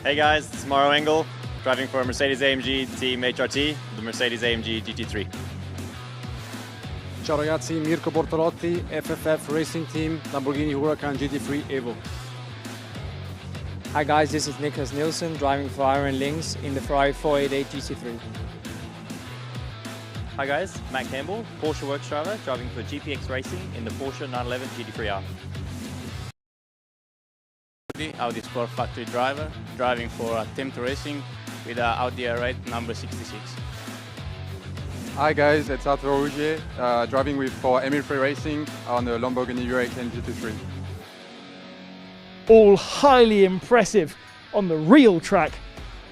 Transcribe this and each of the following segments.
Hey guys, it's Mauro Engel, driving for Mercedes-AMG Team HRT, the Mercedes-AMG GT3. Ciao ragazzi, Mirko Bortolotti, FFF Racing Team, Lamborghini Huracan GT3 Evo. Hi guys, this is Nicholas Nielsen, driving for Iron Links in the Ferrari 488 GT3. Hi guys, Matt Campbell, Porsche Works driver, driving for GPX Racing in the Porsche 911 GT3R. Audi Sport factory driver, driving for Attempt Racing with Audi R8 number 66. Hi guys, it's Arthur Rougier, driving for Emil Frey Racing on the Lamborghini Huracan GT3. All highly impressive on the real track.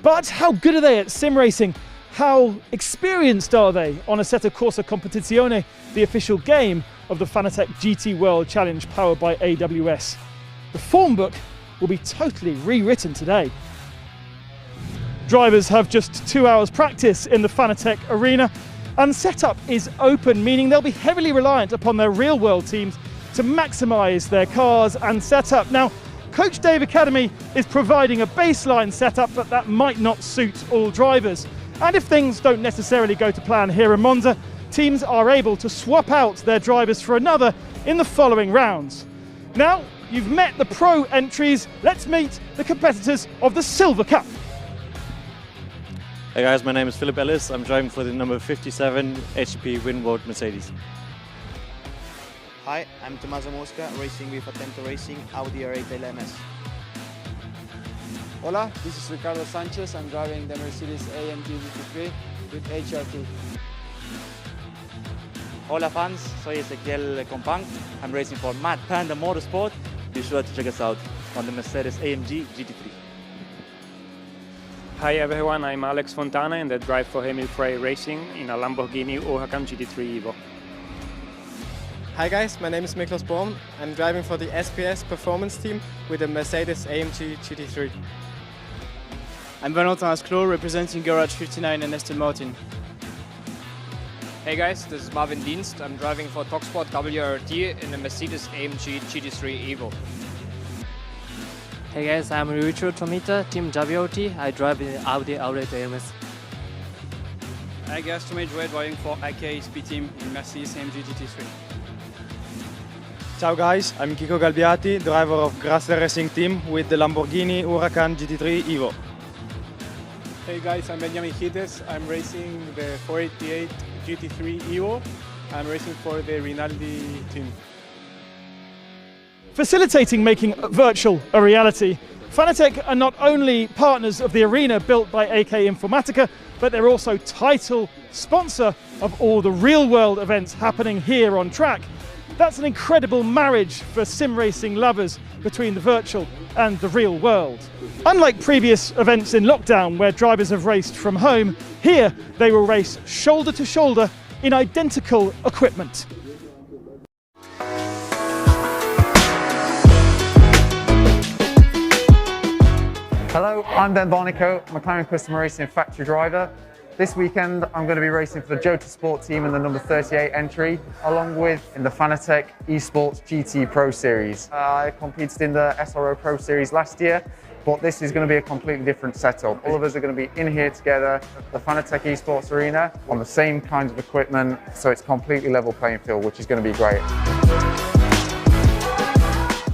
But how good are they at sim racing? How experienced are they on Assetto Corsa Competizione, the official game of the Fanatec GT World Challenge powered by AWS? The form book will be totally rewritten today. Drivers have just 2 hours practice in the Fanatec Arena, and setup is open, meaning they'll be heavily reliant upon their real world teams to maximise their cars and setup. Now, Coach Dave Academy is providing a baseline setup, but that might not suit all drivers. And if things don't necessarily go to plan here in Monza, teams are able to swap out their drivers for another in the following rounds. Now, you've met the pro entries, let's meet the competitors of the Silver Cup. Hey guys, my name is Philip Ellis. I'm driving for the number 57 HP Winward Mercedes. Hi, I'm Tommaso Mosca, racing with Attempt Racing Audi R8 LMS. Hola, this is Ricardo Sanchez. I'm driving the Mercedes-AMG GT3 with HRT. Hola fans, soy Ezequiel Compang. I'm racing for Mad Panda Motorsport. Be sure to check us out on the Mercedes-AMG GT3. Hi everyone, I'm Alex Fontana and I drive for Emil Frey Racing in a Lamborghini Huracan GT3 Evo. Hi guys, my name is Miklos Born. I'm driving for the SPS Performance Team with the Mercedes-AMG GT3. I'm Valentin Asclot, representing Garage 59 and Aston Martin. Hey guys, this is Marvin Dienst. I'm driving for Talksport WRT in the Mercedes-AMG GT3 Evo. Hey guys, I'm Richo Tomita, Team WRT. I drive in Audi R8 LMS. Hi guys, Tomé Jouet, driving for AK SP Team in Mercedes-AMG GT3. Ciao guys, I'm Kiko Galbiati, driver of Grasser Racing Team with the Lamborghini Huracan GT3 Evo. Hey guys, I'm Benjamin Hites. I'm racing the 488 GT3 Evo. I'm racing for the Rinaldi team. Facilitating making virtual a reality, Fanatec are not only partners of the arena built by AK Informatica, but they're also title sponsor of all the real-world events happening here on track. That's an incredible marriage for sim racing lovers between the virtual and the real world. Unlike previous events in lockdown where drivers have raced from home, here they will race shoulder to shoulder in identical equipment. Hello, I'm Ben Barnico, McLaren Customer Racing factory driver. This weekend I'm going to be racing for the Jota Sport team in the number 38 entry, along with in the Fanatec Esports GT Pro Series. I competed in the SRO Pro Series last year, but this is going to be a completely different setup. All of us are going to be in here together, the Fanatec Esports Arena, on the same kinds of equipment, so it's completely level playing field, which is going to be great.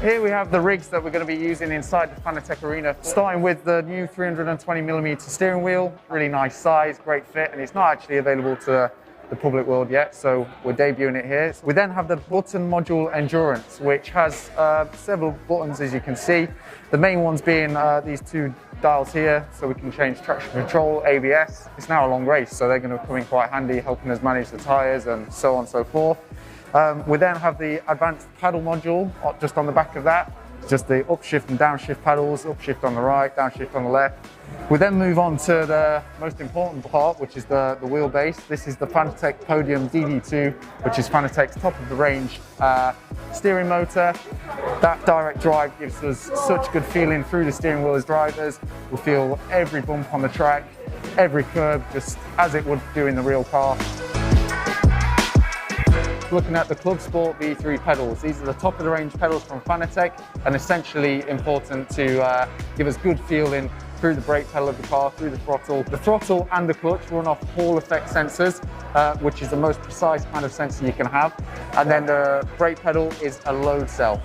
Here we have the rigs that we're going to be using inside the Fanatec Arena, starting with the new 320mm steering wheel, really nice size, great fit, and it's not actually available to the public world yet, so we're debuting it here. We then have the button module Endurance, which has several buttons, as you can see. The main ones being these two dials here, so we can change traction control, ABS. It's now a long race, so they're going to come in quite handy, helping us manage the tyres and so on and so forth. We then have the advanced paddle module just on the back of that. Just the upshift and downshift paddles, upshift on the right, downshift on the left. We then move on to the most important part, which is the wheelbase. This is the Fanatec Podium DD2, which is Fanatec's top of the range steering motor. That direct drive gives us such good feeling through the steering wheel as drivers. We feel every bump on the track, every curb, just as it would do in the real car. Looking at the Club Sport V3 pedals, these are the top of the range pedals from Fanatec and essentially important to give us good feeling through the brake pedal of the car, through the throttle. The throttle and the clutch run off Hall effect sensors, which is the most precise kind of sensor you can have. And then the brake pedal is a load cell.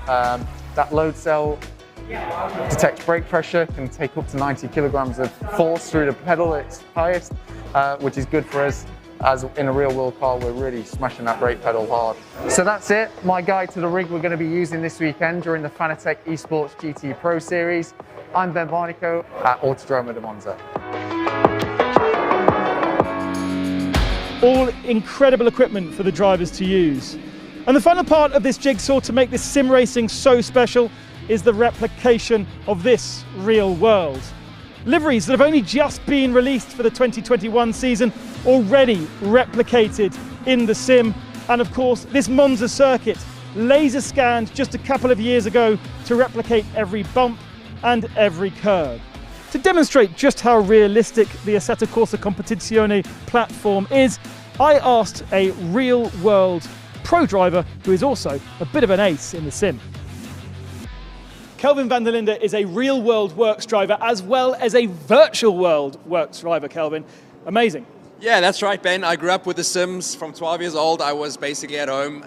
That load cell detects brake pressure, can take up to 90 kilograms of force through the pedal at its highest, which is good for us, as in a real world car we're really smashing that brake pedal hard. So that's it, my guide to the rig we're going to be using this weekend during the Fanatec Esports GT Pro Series. I'm Ben Barnico at Autodromo de Monza. All incredible equipment for the drivers to use. And the final part of this jigsaw to make this sim racing so special is the replication of this real world. Liveries that have only just been released for the 2021 season, already replicated in the sim. And of course, this Monza circuit, laser scanned just a couple of years ago to replicate every bump and every curve. To demonstrate just how realistic the Assetto Corsa Competizione platform is, I asked a real world pro driver who is also a bit of an ace in the sim. Kelvin van der Linde is a real world works driver as well as a virtual world works driver, Kelvin. Amazing. Yeah, that's right, Ben. I grew up with The Sims. From 12 years old, I was basically at home.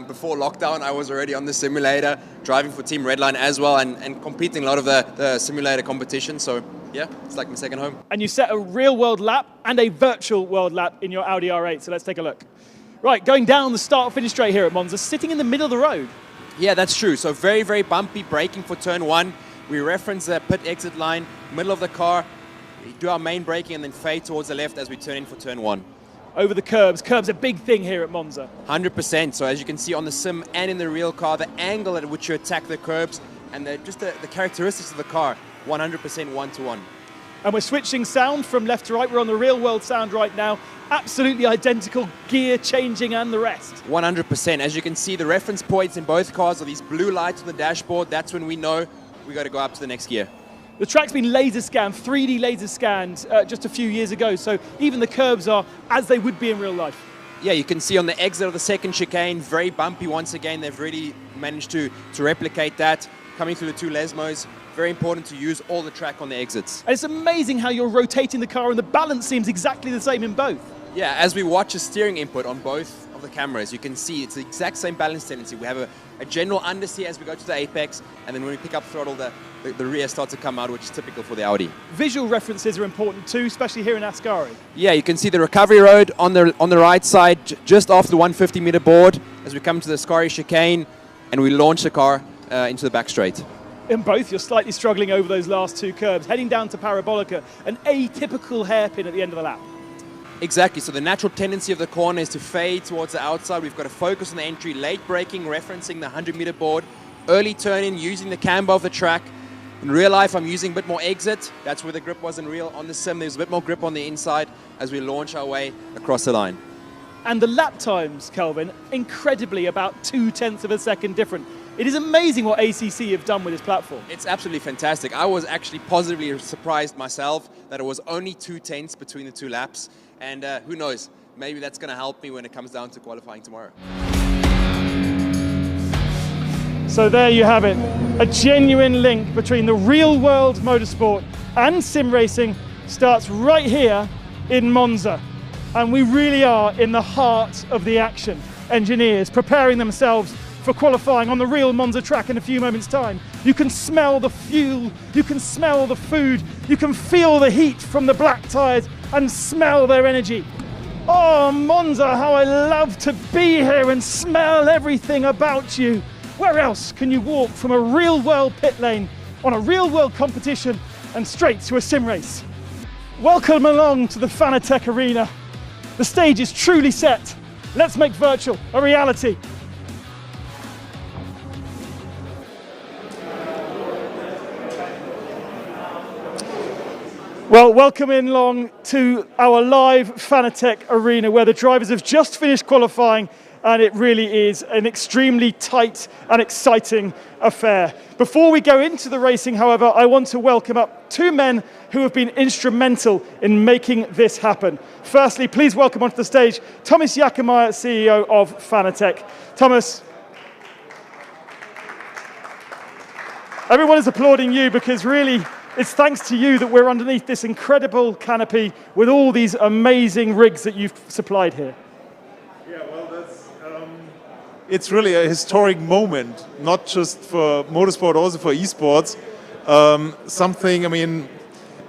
Before lockdown, I was already on the simulator, driving for Team Redline as well, and competing a lot of the simulator competition. So yeah, it's like my second home. And you set a real world lap and a virtual world lap in your Audi R8, so let's take a look. Right, going down the start-finish straight here at Monza, sitting in the middle of the road. Yeah, that's true. So very, very bumpy, braking for turn one. We reference the pit exit line, middle of the car, do our main braking and then fade towards the left as we turn in for turn one. Over the curbs. Curbs are a big thing here at Monza. 100%. So as you can see on the sim and in the real car, the angle at which you attack the curbs and just the characteristics of the car, 100% one-to-one. And we're switching sound from left to right. We're on the real world sound right now. Absolutely identical, gear changing and the rest. 100%. As you can see, the reference points in both cars are these blue lights on the dashboard. That's when we know we got to go up to the next gear. The track's been laser scanned, 3D laser scanned just a few years ago, so even the curbs are as they would be in real life. Yeah, you can see on the exit of the second chicane, very bumpy once again. They've really managed to replicate that. Coming through the two Lesmos, very important to use all the track on the exits. And it's amazing how you're rotating the car and the balance seems exactly the same in both. Yeah, as we watch a steering input on both of the cameras, you can see it's the exact same balance tendency. We have a general understeer as we go to the apex, and then when we pick up throttle, the rear starts to come out, which is typical for the Audi. Visual references are important too, especially here in Ascari. Yeah, you can see the recovery road on the right side, just off the 150 meter board, as we come to the Ascari chicane, and we launch the car into the back straight. In both, you're slightly struggling over those last two curbs, heading down to Parabolica, an atypical hairpin at the end of the lap. Exactly, so the natural tendency of the corner is to fade towards the outside. We've got to focus on the entry, late braking, referencing the 100 meter board, early turn in, using the camber of the track. In real life, I'm using a bit more exit. That's where the grip was in real. On the sim, there's a bit more grip on the inside as we launch our way across the line. And the lap times, Kelvin, incredibly about 0.2 of a second different. It is amazing what ACC have done with this platform. It's absolutely fantastic. I was actually positively surprised myself that it was only 0.2 between the two laps. And who knows, maybe that's going to help me when it comes down to qualifying tomorrow. So there you have it. A genuine link between the real world motorsport and sim racing starts right here in Monza. And we really are in the heart of the action. Engineers preparing themselves for qualifying on the real Monza track in a few moments' time. You can smell the fuel, you can smell the food, you can feel the heat from the black tyres and smell their energy. Oh, Monza, how I love to be here and smell everything about you. Where else can you walk from a real world pit lane on a real world competition and straight to a sim race? Welcome along to the Fanatec Arena. The stage is truly set. Let's make virtual a reality. Well, welcome in along to our live Fanatec Arena where the drivers have just finished qualifying and it really is an extremely tight and exciting affair. Before we go into the racing, however, I want to welcome up two men who have been instrumental in making this happen. Firstly, please welcome onto the stage Thomas Jakemeyer, CEO of Fanatec. Thomas, everyone is applauding you because really it's thanks to you that we're underneath this incredible canopy with all these amazing rigs that you've supplied here. Yeah, well, it's really a historic moment, not just for motorsport, also for esports. Something, I mean,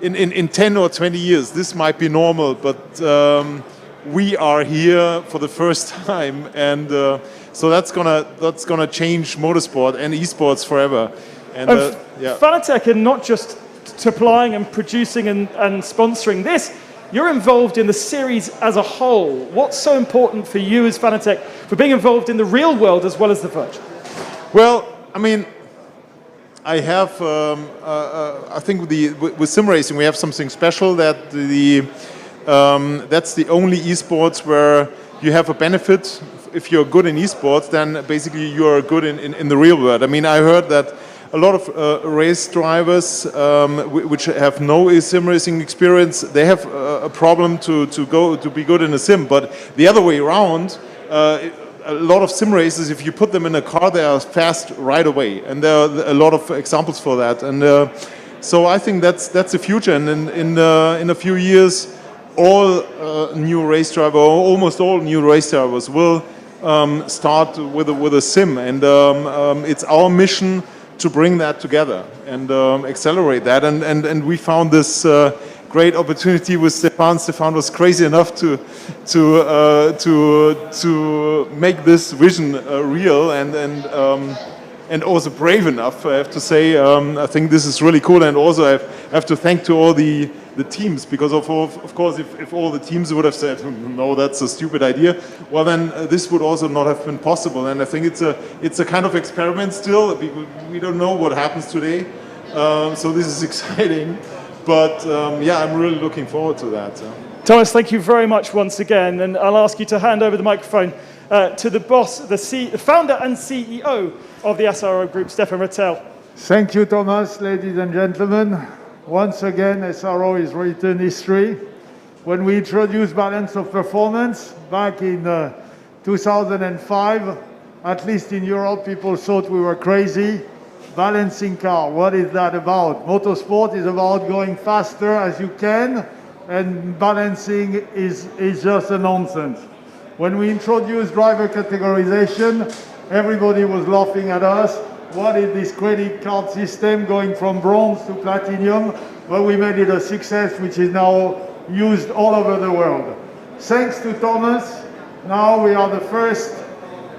in 10 or 20 years, this might be normal, but we are here for the first time, and so that's gonna change motorsport and esports forever. And yeah. Fanatec are not just supplying and producing and sponsoring this. You're involved in the series as a whole. What's so important for you as Fanatec for being involved in the real world as well as the virtual? Well, I mean, I have, I think with sim racing we have something special that that's the only esports where you have a benefit. If you're good in esports, then basically you are good in the real world. I mean, I heard that a lot of race drivers which have no sim racing experience, they have a problem to be good in a sim. But the other way around, a lot of sim racers, if you put them in a car, they are fast right away, and there are a lot of examples for that. And so I think that's the future. And in a few years, all new race drivers, or almost all new race drivers, will start with a sim, and it's our mission to bring that together and accelerate that. And we found this great opportunity with Stefan. Stefan was crazy enough to make this vision real, and also brave enough, I have to say. I think this is really cool, and also I have to thank to all the teams, because of course if all the teams would have said no, that's a stupid idea, well then this would also not have been possible. And I think it's a kind of experiment still. We don't know what happens today, so this is exciting. But yeah, I'm really looking forward to that. Thomas, thank you very much once again, and I'll ask you to hand over the microphone to the boss, the founder and CEO of the SRO Group, Stefan Rattel. Thank you, Thomas, ladies and gentlemen. Once again, SRO is written history. When we introduced balance of performance back in 2005, at least in Europe, people thought we were crazy. Balancing car, what is that about? Motorsport is about going faster as you can, and balancing is just a nonsense. When we introduced driver categorization, everybody was laughing at us. What is this credit card system going from bronze to platinum? Well, we made it a success, which is now used all over the world. Thanks to Thomas, now we are the first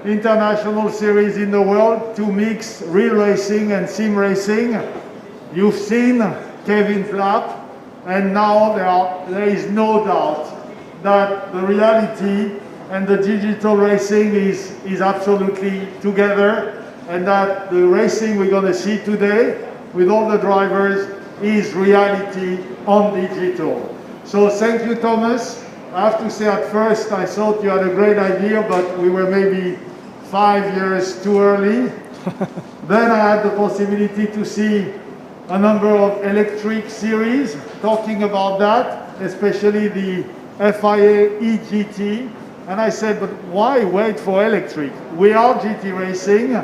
international series in the world to mix real racing and sim racing. You've seen Kevin Flapp, and now there is no doubt that the reality and the digital racing is absolutely together, and that the racing we're going to see today with all the drivers is reality on digital. So thank you, Thomas. I have to say, at first I thought you had a great idea, but we were maybe 5 years too early. Then I had the possibility to see a number of electric series talking about that, especially the FIA eGT. And I said, but why wait for electric? We are GT Racing.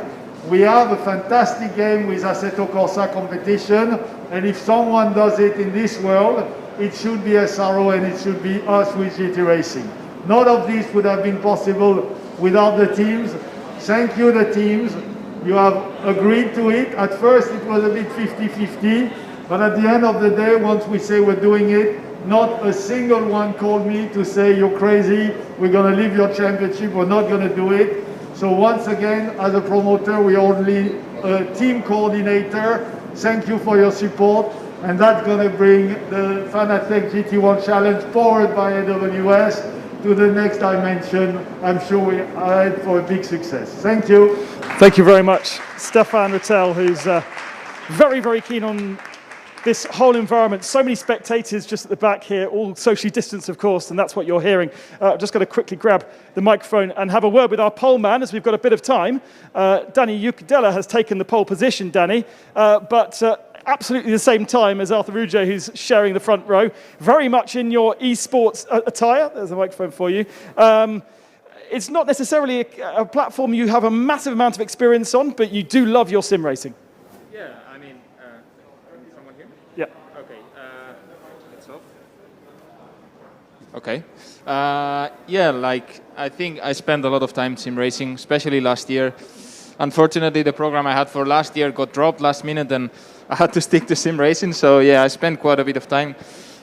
We have a fantastic game with Assetto Corsa Competizione, and if someone does it in this world, it should be SRO, and it should be us with GT Racing. None of this would have been possible without the teams. Thank you, the teams. You have agreed to it. At first it was a bit 50-50, but at the end of the day, once we say we're doing it, not a single one called me to say you're crazy, we're going to leave your championship, we're not going to do it. So once again, as a promoter, we're only a team coordinator. Thank you for your support, and that's going to bring the Fanatec GT1 Challenge powered by AWS to the next dimension. I'm sure we are headed for a big success. Thank you. Thank you very much. Stefan Rattel, who's very, very keen on this whole environment. So many spectators just at the back here, all socially distanced, of course, and that's what you're hearing. Just got to quickly grab the microphone and have a word with our pole man, as we've got a bit of time. Danny Ukadela has taken the pole position, Danny, but absolutely the same time as Arthur Rouget, who's sharing the front row, very much in your esports attire. There's a microphone for you. It's not necessarily a platform you have a massive amount of experience on, but you do love your sim racing. Yeah, I mean, can someone hear me? Yeah. Okay. Yeah, like I think I spent a lot of time sim racing, especially last year. Unfortunately, the program I had for last year got dropped last minute and I had to stick to sim racing. So yeah, I spent quite a bit of time,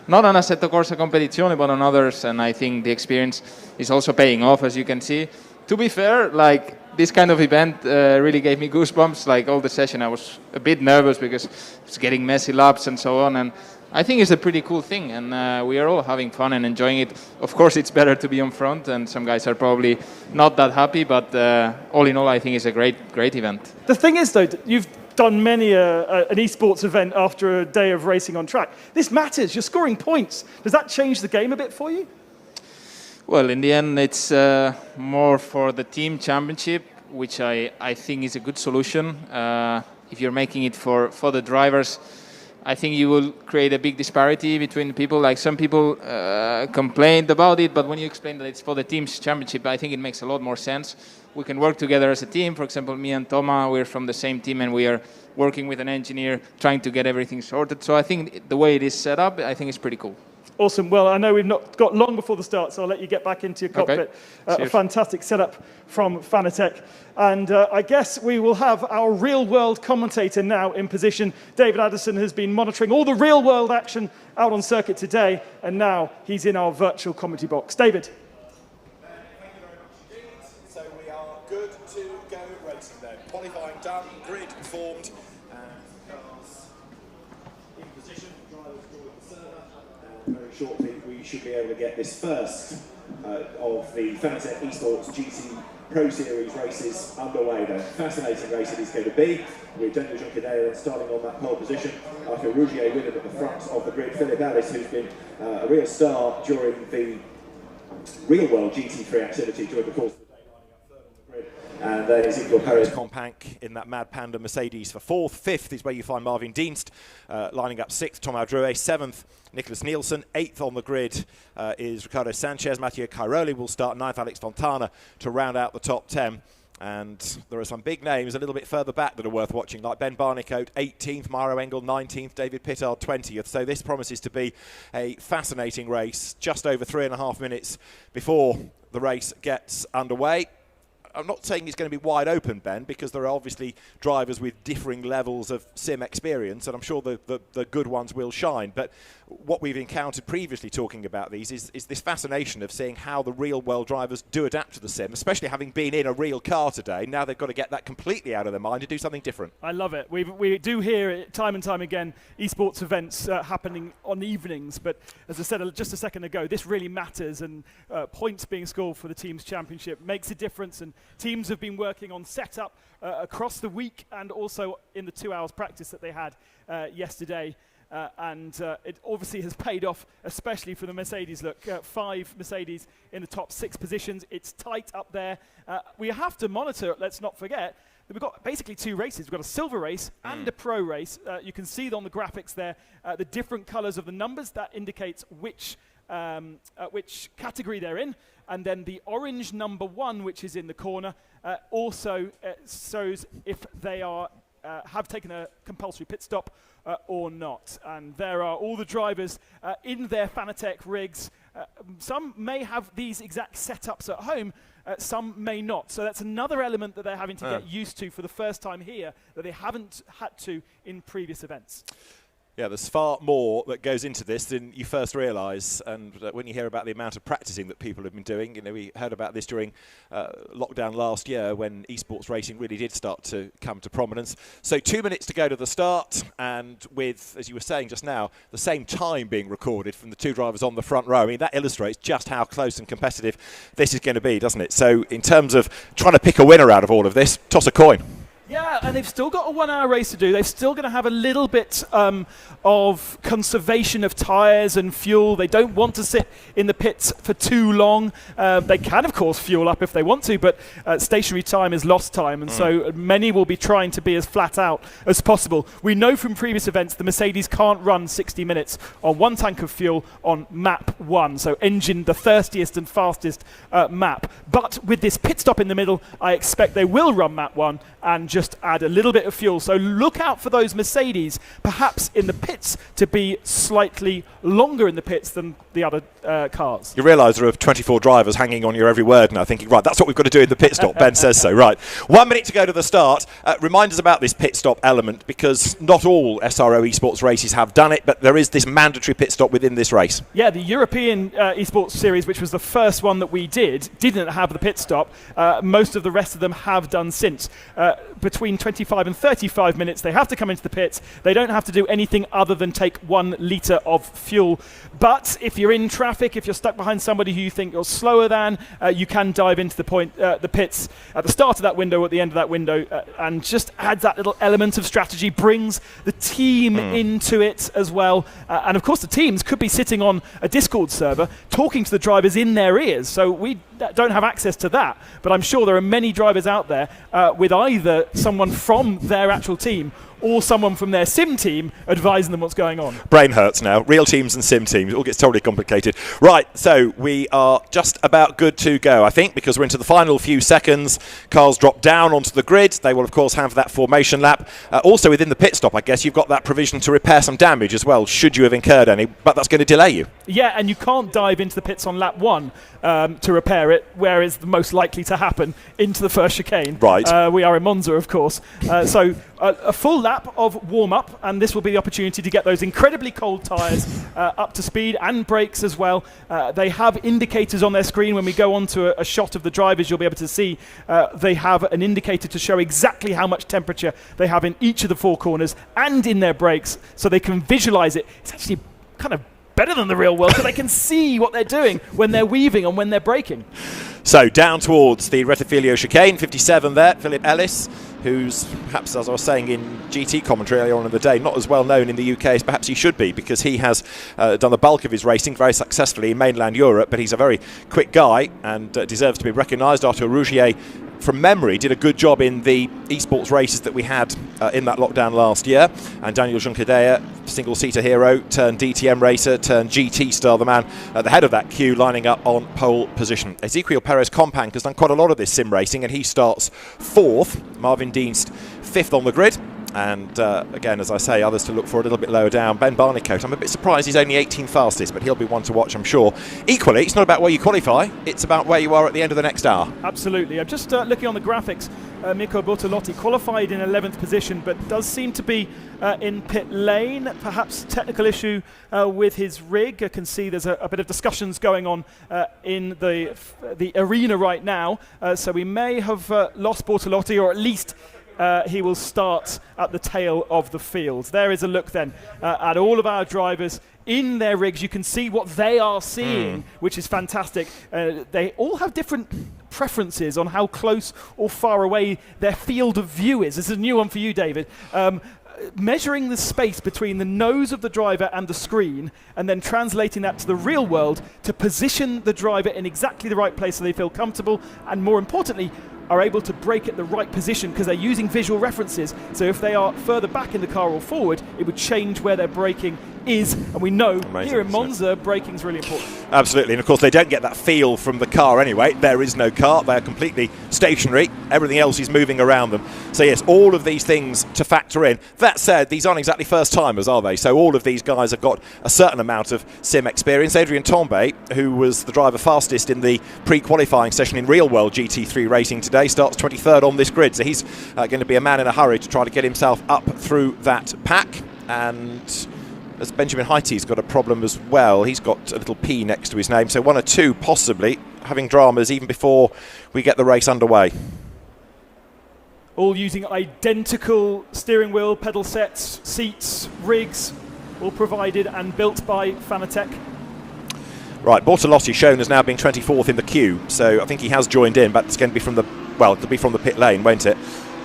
not on Assetto Corsa Competizione, but on others. And I think the experience is also paying off, as you can see. To be fair, like this kind of event really gave me goosebumps. Like all the session, I was a bit nervous because it's getting messy laps and so on. And I think it's a pretty cool thing, and we are all having fun and enjoying it. Of course, it's better to be on front, and some guys are probably not that happy, but all in all, I think it's a great event. The thing is, though, you've done many an esports event after a day of racing on track. This matters. You're scoring points. Does that change the game a bit for you? Well, in the end, it's more for the team championship, which I think is a good solution. If you're making it for the drivers, I think you will create a big disparity between people. Like some people complained about it, but when you explain that it's for the team's championship, I think it makes a lot more sense. We can work together as a team. For example, me and Toma, we're from the same team, and we are working with an engineer trying to get everything sorted. So I think the way it is set up, I think it's pretty cool. Awesome. Well, I know we've not got long before the start, so I'll let you get back into your cockpit. Okay. A fantastic setup from Fanatec. And I guess we will have our real-world commentator now in position. David Addison has been monitoring all the real-world action out on circuit today, and now he's in our virtual commentary box. David. Thank you very much indeed. So we are good to go racing then. Qualifying done, grid formed, and cars in position. Drivers drawing the server. Very shortly, we should be able to get this first of the Fanatec Esports GT Pro Series races underway. Then, fascinating race it is going to be. With Daniel Junqueira starting on that pole position. Arthur Rougier with him at the front of the grid. Philip Ellis, who's been a real star during the real-world GT3 activity during the course of the day, lining up third on the grid. And then Ezekiel Perez Companc in that Mad Panda Mercedes for fourth. Fifth is where you find Marvin Dienst lining up sixth. Tom Aldrouet seventh. Nicholas Nielsen. Eighth on the grid is Ricardo Sanchez. Matteo Cairoli will start ninth. Alex Fontana to round out the top 10. And there are some big names a little bit further back that are worth watching, like Ben Barnicoat, 18th, Mauro Engel, 19th, David Pittard, 20th. So this promises to be a fascinating race, just over 3.5 minutes before the race gets underway. I'm not saying it's going to be wide open, Ben, because there are obviously drivers with differing levels of sim experience, and I'm sure the good ones will shine. But what we've encountered previously talking about these is this fascination of seeing how the real-world drivers do adapt to the sim, especially having been in a real car today. Now they've got to get that completely out of their mind to do something different. I love it. We do hear it time and time again, esports events happening on evenings, but as I said just a second ago, this really matters, and points being scored for the team's championship makes a difference, and teams have been working on setup across the week and also in the 2 hours practice that they had yesterday. And it obviously has paid off, especially for the Mercedes. Look, 5 Mercedes in the top 6 positions. It's tight up there. We have to monitor, let's not forget, that we've got basically 2 races. We've got a silver race and a pro race. You can see on the graphics there the different colors of the numbers. That indicates which category they're in. And then the orange number 1, which is in the corner, also shows if they are have taken a compulsory pit stop or not. And there are all the drivers in their Fanatec rigs. Some may have these exact setups at home, some may not. So that's another element that they're having to get used to for the first time here that they haven't had to in previous events. Yeah, there's far more that goes into this than you first realise, and when you hear about the amount of practicing that people have been doing, you know, we heard about this during lockdown last year when esports racing really did start to come to prominence. So 2 minutes to go to the start, and with, as you were saying just now, the same time being recorded from the 2 drivers on the front row. I mean, that illustrates just how close and competitive this is going to be, doesn't it? So in terms of trying to pick a winner out of all of this, toss a coin. Yeah, and they've still got a 1 hour race to do. They're still going to have a little bit of conservation of tyres and fuel. They don't want to sit in the pits for too long. They can, of course, fuel up if they want to, but stationary time is lost time, and so many will be trying to be as flat out as possible. We know from previous events the Mercedes can't run 60 minutes on 1 tank of fuel on map 1, so engine the thirstiest and fastest map. But with this pit stop in the middle, I expect they will run map 1 and just just add a little bit of fuel. So look out for those Mercedes, perhaps in the pits, to be slightly longer in the pits than the other cars. You realise there are 24 drivers hanging on your every word now, thinking, right, that's what we've got to do in the pit stop. Ben says so. Right. 1 minute to go to the start. Remind us about this pit stop element, because not all SRO Esports races have done it, but there is this mandatory pit stop within this race. Yeah, the European Esports Series, which was the first one that we didn't have the pit stop. Most of the rest of them have done since. Between 25 and 35 minutes, they have to come into the pits. They don't have to do anything other than take 1 litre of fuel. But if you're in traffic, if you're stuck behind somebody who you think you're slower than, you can dive into the pits at the start of that window or at the end of that window, and just adds that little element of strategy, brings the team into it as well. And of course, the teams could be sitting on a Discord server talking to the drivers in their ears. So we don't have access to that, but I'm sure there are many drivers out there with either someone from their actual team or someone from their sim team advising them what's going on. Brain hurts now. Real teams and sim teams. It all gets totally complicated. Right, so we are just about good to go, I think, because we're into the final few seconds. Cars drop down onto the grid. They will, of course, have that formation lap. Also, within the pit stop, I guess, you've got that provision to repair some damage as well, should you have incurred any, but that's going to delay you. Yeah, and you can't dive into the pits on lap 1 to repair it, where is the most likely to happen, into the first chicane. Right. We are in Monza, of course. So a full lap of warm-up, and this will be the opportunity to get those incredibly cold tyres up to speed, and brakes as well. They have indicators on their screen. When we go on to a shot of the drivers, you'll be able to see they have an indicator to show exactly how much temperature they have in each of the 4 corners and in their brakes, so they can visualize it. It's actually kind of better than the real world, because they can see what they're doing when they're weaving and when they're braking. So down towards the Rettifilio chicane, 57 there, Philip Ellis, who's perhaps, as I was saying in GT commentary earlier on in the day, not as well known in the UK as perhaps he should be, because he has done the bulk of his racing very successfully in mainland Europe, but he's a very quick guy and deserves to be recognised. Arthur Rougier, from memory, did a good job in the esports races that we had in that lockdown last year. And Daniel Juncadella, single-seater hero, turned DTM racer, turned GT star, the man at the head of that queue, lining up on pole position. Ezequiel Perez Companc has done quite a lot of this sim racing, and he starts 4th. Marvin Dienst 5th on the grid. And again, as I say, others to look for a little bit lower down. Ben Barnicoat, I'm a bit surprised he's only 18th fastest, but he'll be one to watch, I'm sure. Equally, it's not about where you qualify, it's about where you are at the end of the next hour. Absolutely. I'm just looking on the graphics. Mirko Bortolotti qualified in 11th position, but does seem to be in pit lane. Perhaps technical issue with his rig. I can see there's a bit of discussions going on in the arena right now. So we may have lost Bortolotti, or at least he will start at the tail of the field. There is a look then at all of our drivers in their rigs. You can see what they are seeing, which is fantastic. They all have different preferences on how close or far away their field of view is. This is a new one for you, David. Measuring the space between the nose of the driver and the screen, and then translating that to the real world to position the driver in exactly the right place so they feel comfortable, and more importantly, are able to brake at the right position, because they're using visual references. So if they are further back in the car or forward, it would change where their braking is. And we know here in Monza, braking is really important. Absolutely. And of course, they don't get that feel from the car anyway. There is no car. They're completely stationary. Everything else is moving around them. So yes, all of these things to factor in. That said, these aren't exactly first timers, are they? So all of these guys have got a certain amount of sim experience. Adrian Tombe, who was the driver fastest in the pre-qualifying session in real world GT3 racing today, starts 23rd on this grid. So he's going to be a man in a hurry to try to get himself up through that pack. And as Benjamin Haiti's got a problem as well. He's got a little P next to his name. So 1 or 2 possibly having dramas even before we get the race underway. All using identical steering wheel, pedal sets, seats, rigs, all provided and built by Fanatec. Right, Bortolotti shown as now being 24th in the queue, so I think he has joined in, but it's going to be from the, well, it'll be from the pit lane, won't it?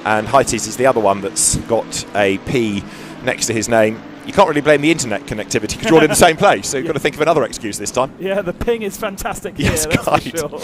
And Heitis is the other one that's got a P next to his name. You can't really blame the internet connectivity because you're all in the same place, so you've got to think of another excuse this time. Yeah, the ping is fantastic yes, here, that's for sure.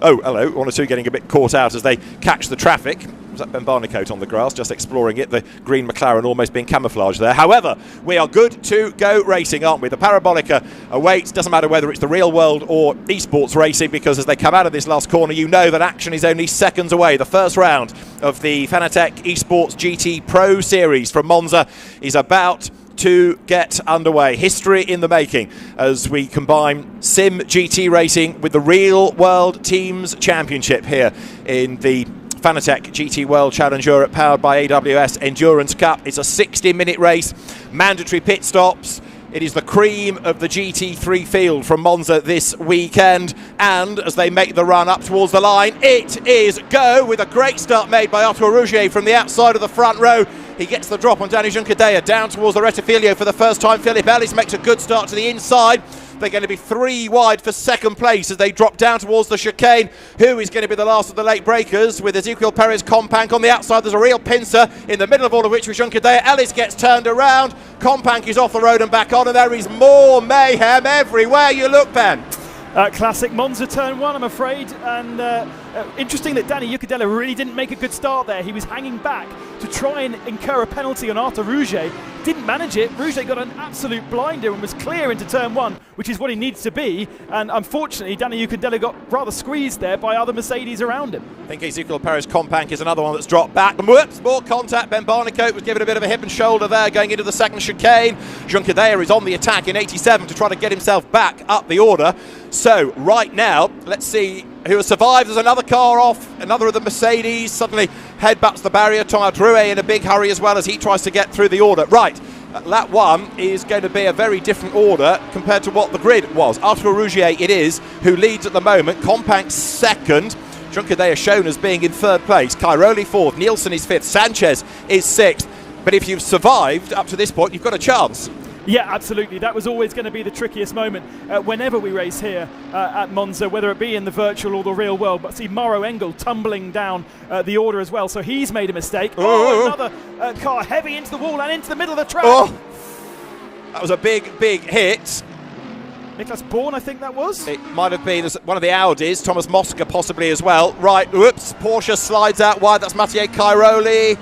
Oh, hello, 1 or 2 getting a bit caught out as they catch the traffic. Was that Ben Barnicoat on the grass, just exploring it, the green McLaren almost being camouflaged there. However, we are good to go racing, aren't we? The Parabolica awaits, doesn't matter whether it's the real world or esports racing, because as they come out of this last corner, you know that action is only seconds away. The first round of the Fanatec Esports GT Pro Series from Monza is about to get underway. History in the making as we combine Sim GT racing with the real world teams championship here in the Fanatec GT World Challenge Europe, powered by AWS Endurance Cup. It's a 60-minute race, mandatory pit stops. It is the cream of the GT3 field from Monza this weekend, and as they make the run up towards the line, it is go, with a great start made by Arthur Rougier from the outside of the front row. He gets the drop on Danny Juncadella down towards the Rettifilio for the first time. Philip Ellis makes a good start to the inside. They're going to be 3 wide for second place as they drop down towards the chicane. Who is going to be the last of the late breakers? With Ezequiel Perez Companc on the outside, there's a real pincer in the middle of all of which with Juncadella. Ellis gets turned around. Companc is off the road and back on, and there is more mayhem everywhere you look, Ben. Classic Monza turn 1, I'm afraid, and interesting that Danny Juncadella really didn't make a good start there. He was hanging back to try and incur a penalty on Arthur Rougier. Didn't manage it. Rougier got an absolute blinder and was clear into turn 1, which is what he needs to be, and unfortunately Danny Juncadella got rather squeezed there by other Mercedes around him. I think Ezequiel Perez Companc is another one that's dropped back. And whoops, more contact. Ben Barnicoat was given a bit of a hip and shoulder there going into the second chicane. Juncadella is on the attack in 87 to try to get himself back up the order. So right now, let's see who has survived. There's another car off, another of the Mercedes suddenly headbutts the barrier. Thomas Drouet in a big hurry as well as he tries to get through the order. Right, lap 1 is going to be a very different order compared to what the grid was. Arthur Rougier it is who leads at the moment. Companc second. Juncadella shown as being in third place. Cairoli fourth. Nielsen is fifth. Sanchez is sixth. But if you've survived up to this point, you've got a chance. Yeah, absolutely. That was always going to be the trickiest moment whenever we race here at Monza, whether it be in the virtual or the real world. But see Mauro Engel tumbling down the order as well, so he's made a mistake. Oh, another car heavy into the wall and into the middle of the track. Oh, that was a big hit. Niklas Born, I think that was. It might have been one of the Audis, Thomas Mosca possibly as well. Right, whoops, Porsche slides out wide. That's Mathieu Cairoli,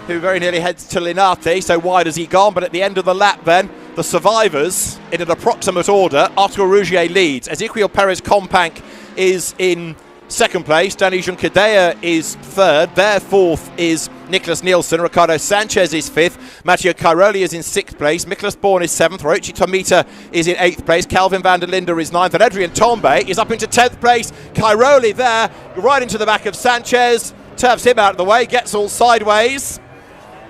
who very nearly heads to Linate. So wide has he gone, but at the end of the lap then, the survivors in an approximate order. Arthur Rougier leads. Ezequiel Perez Companc is in second place. Danny Juncadella is third. Their fourth is Nicholas Nielsen. Ricardo Sanchez is fifth. Mathieu Cairoli is in sixth place. Miklas Born is seventh. Ryoichi Tomita is in eighth place. Calvin van der Linde is ninth. And Adrian Tombe is up into 10th place. Cairoli there, right into the back of Sanchez. Turfs him out of the way, gets all sideways.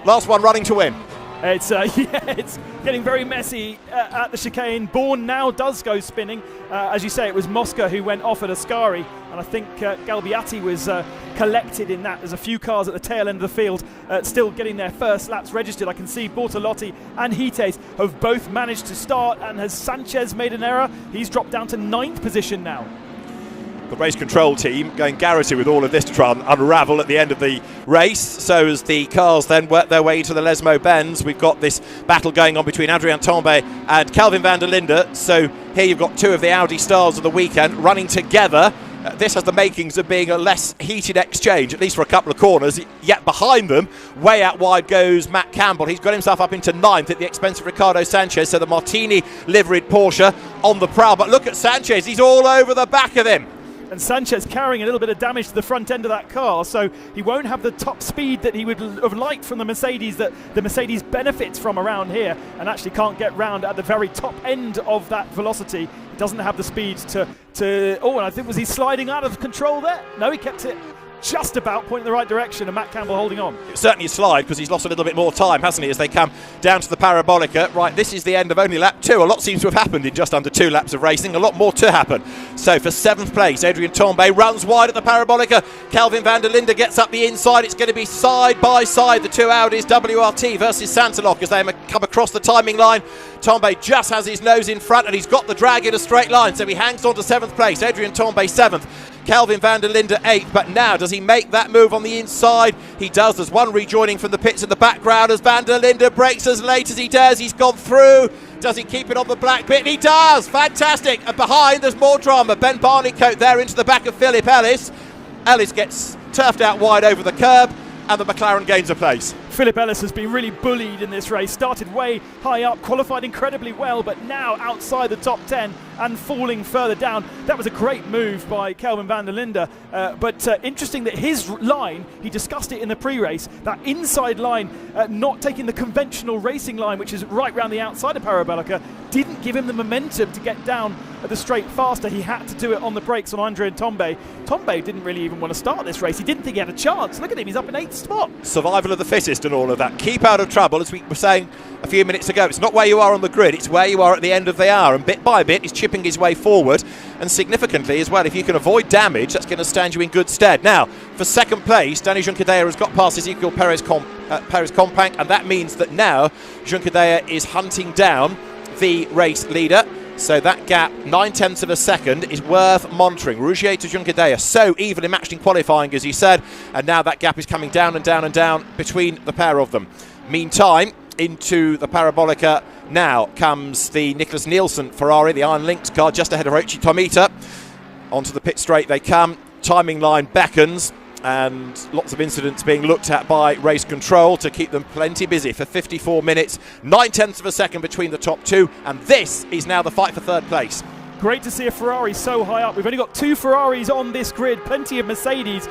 Last one running to win. It's it's getting very messy at the chicane. Bourne now does go spinning. As you say, it was Mosca who went off at Ascari, and I think Galbiati was collected in that. There's a few cars at the tail end of the field still getting their first laps registered. I can see Bortolotti and Hites have both managed to start, and has Sanchez made an error? He's dropped down to 9th position now. The race control team going garrity with all of this to try and unravel at the end of the race. So as the cars then work their way to the Lesmo Bends, we've got this battle going on between Adrian Tombe and Calvin van der Linde. So here you've got two of the Audi stars of the weekend running together. This has the makings of being a less heated exchange, at least for a couple of corners. Yet behind them, way out wide goes Matt Campbell. He's got himself up into 9th at the expense of Ricardo Sanchez. So the Martini liveried Porsche on the prowl. But look at Sanchez, he's all over the back of him. And Sanchez carrying a little bit of damage to the front end of that car, so he won't have the top speed that he would have liked from the Mercedes, that the Mercedes benefits from around here, and actually can't get round at the very top end of that velocity. He doesn't have the speed to and I think, was he sliding out of control there? No, he kept it just about pointing in the right direction, and Matt Campbell holding on. It's certainly a slide, because he's lost a little bit more time, hasn't he, as they come down to the Parabolica. Right, this is the end of only lap 2. A lot seems to have happened in just under 2 laps of racing. A lot more to happen. So for 7th place, Adrian Tombe runs wide at the Parabolica. Calvin van der Linde gets up the inside. It's going to be side by side, the two Audis, WRT versus Santalok, as they come across the timing line. Tombe just has his nose in front, and he's got the drag in a straight line, so he hangs on to 7th place. Adrian Tombe 7th. Calvin van der Linde 8th, but now does he make that move on the inside? He does. There's one rejoining from the pits in the background as van der Linde brakes as late as he dares. He's gone through. Does he keep it on the black pit? He does! Fantastic! And behind there's more drama. Ben Barnicoat there into the back of Philip Ellis. Ellis gets turfed out wide over the curb. and the McLaren gains a place. Philip Ellis has been really bullied in this race. Started way high up, qualified incredibly well, but now outside the top 10 and falling further down. That was a great move by Kelvin van der Linde. But interesting that his line, he discussed it in the pre-race, that inside line, not taking the conventional racing line, which is right round the outside of Parabolica, didn't give him the momentum to get down at the straight faster. He had to do it on the brakes on Andre and Tombe. Tombe didn't really even want to start this race. He didn't think he had a chance. Look at him, he's up in 8th spot. Survival of the fittest and all of that. Keep out of trouble, as we were saying a few minutes ago. It's not where you are on the grid, it's where you are at the end of the hour, and bit by bit he's chipping his way forward, and significantly as well, if you can avoid damage, that's going to stand you in good stead. Now, for second place, Danny Juncadella has got past Ezekiel Perez Companc, and that means that now Juncadella is hunting down the race leader. So that gap, 9/10 of a second, is worth monitoring. Rougier to Juncadella, so evenly matched in qualifying, as you said, and now that gap is coming down and down and down between the pair of them. Meantime, into the Parabolica now comes the Nicholas Nielsen Ferrari, the Iron Lynx car, just ahead of Rochi Tomita. Onto the pit straight they come. Timing line beckons, and lots of incidents being looked at by race control to keep them plenty busy for 54 minutes. 9/10 of a second between the top two, and this is now the fight for third place. Great to see a Ferrari so high up. We've only got 2 Ferraris on this grid, plenty of Mercedes.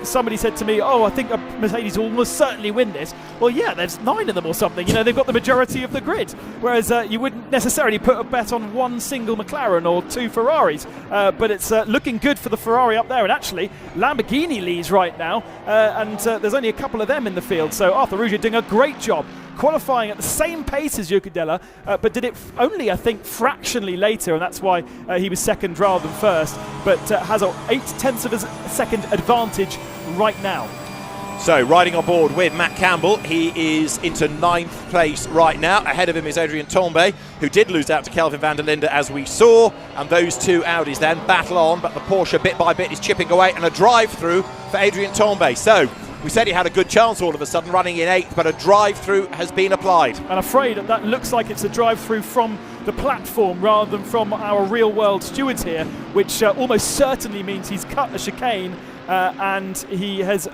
Somebody said to me, I think a Mercedes will almost certainly win this. Well, yeah, there's 9 of them or something. You know, they've got the majority of the grid, whereas you wouldn't necessarily put a bet on one single McLaren or 2 Ferraris. But it's looking good for the Ferrari up there. And actually, Lamborghini leads right now, and there's only a couple of them in the field. So Arthur Rougier doing a great job, qualifying at the same pace as Juncadella, but did it only, I think, fractionally later, and that's why he was second rather than first, but has an 8/10 of a second advantage right now. So riding on board with Matt Campbell, he is into 9th place right now. Ahead of him is Adrian Tombe, who did lose out to Kelvin van der Linde, as we saw, and those 2 Audis then battle on, but the Porsche bit by bit is chipping away, and a drive-through for Adrian Tombe. So we said he had a good chance all of a sudden running in 8th, but a drive-through has been applied. I'm afraid that looks like it's a drive-through from the platform rather than from our real-world stewards here, which almost certainly means he's cut the chicane and he has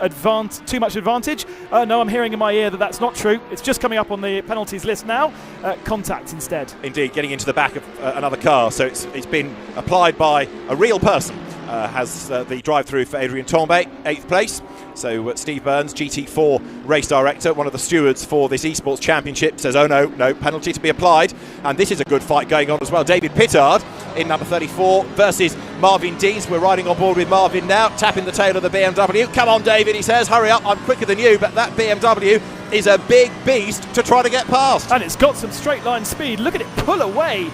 too much advantage. No, I'm hearing in my ear that that's not true. It's just coming up on the penalties list now. Contact instead. Indeed, getting into the back of another car, so it's been applied by a real person. Has the drive-through for Adrian Tombe, 8th place. So Steve Burns, GT4 race director, one of the stewards for this Esports Championship, says, oh no, penalty to be applied. And this is a good fight going on as well. David Pittard in number 34 versus Marvin Deans. We're riding on board with Marvin now, tapping the tail of the BMW. Come on, David, he says, hurry up, I'm quicker than you, but that BMW is a big beast to try to get past. And it's got some straight line speed. Look at it pull away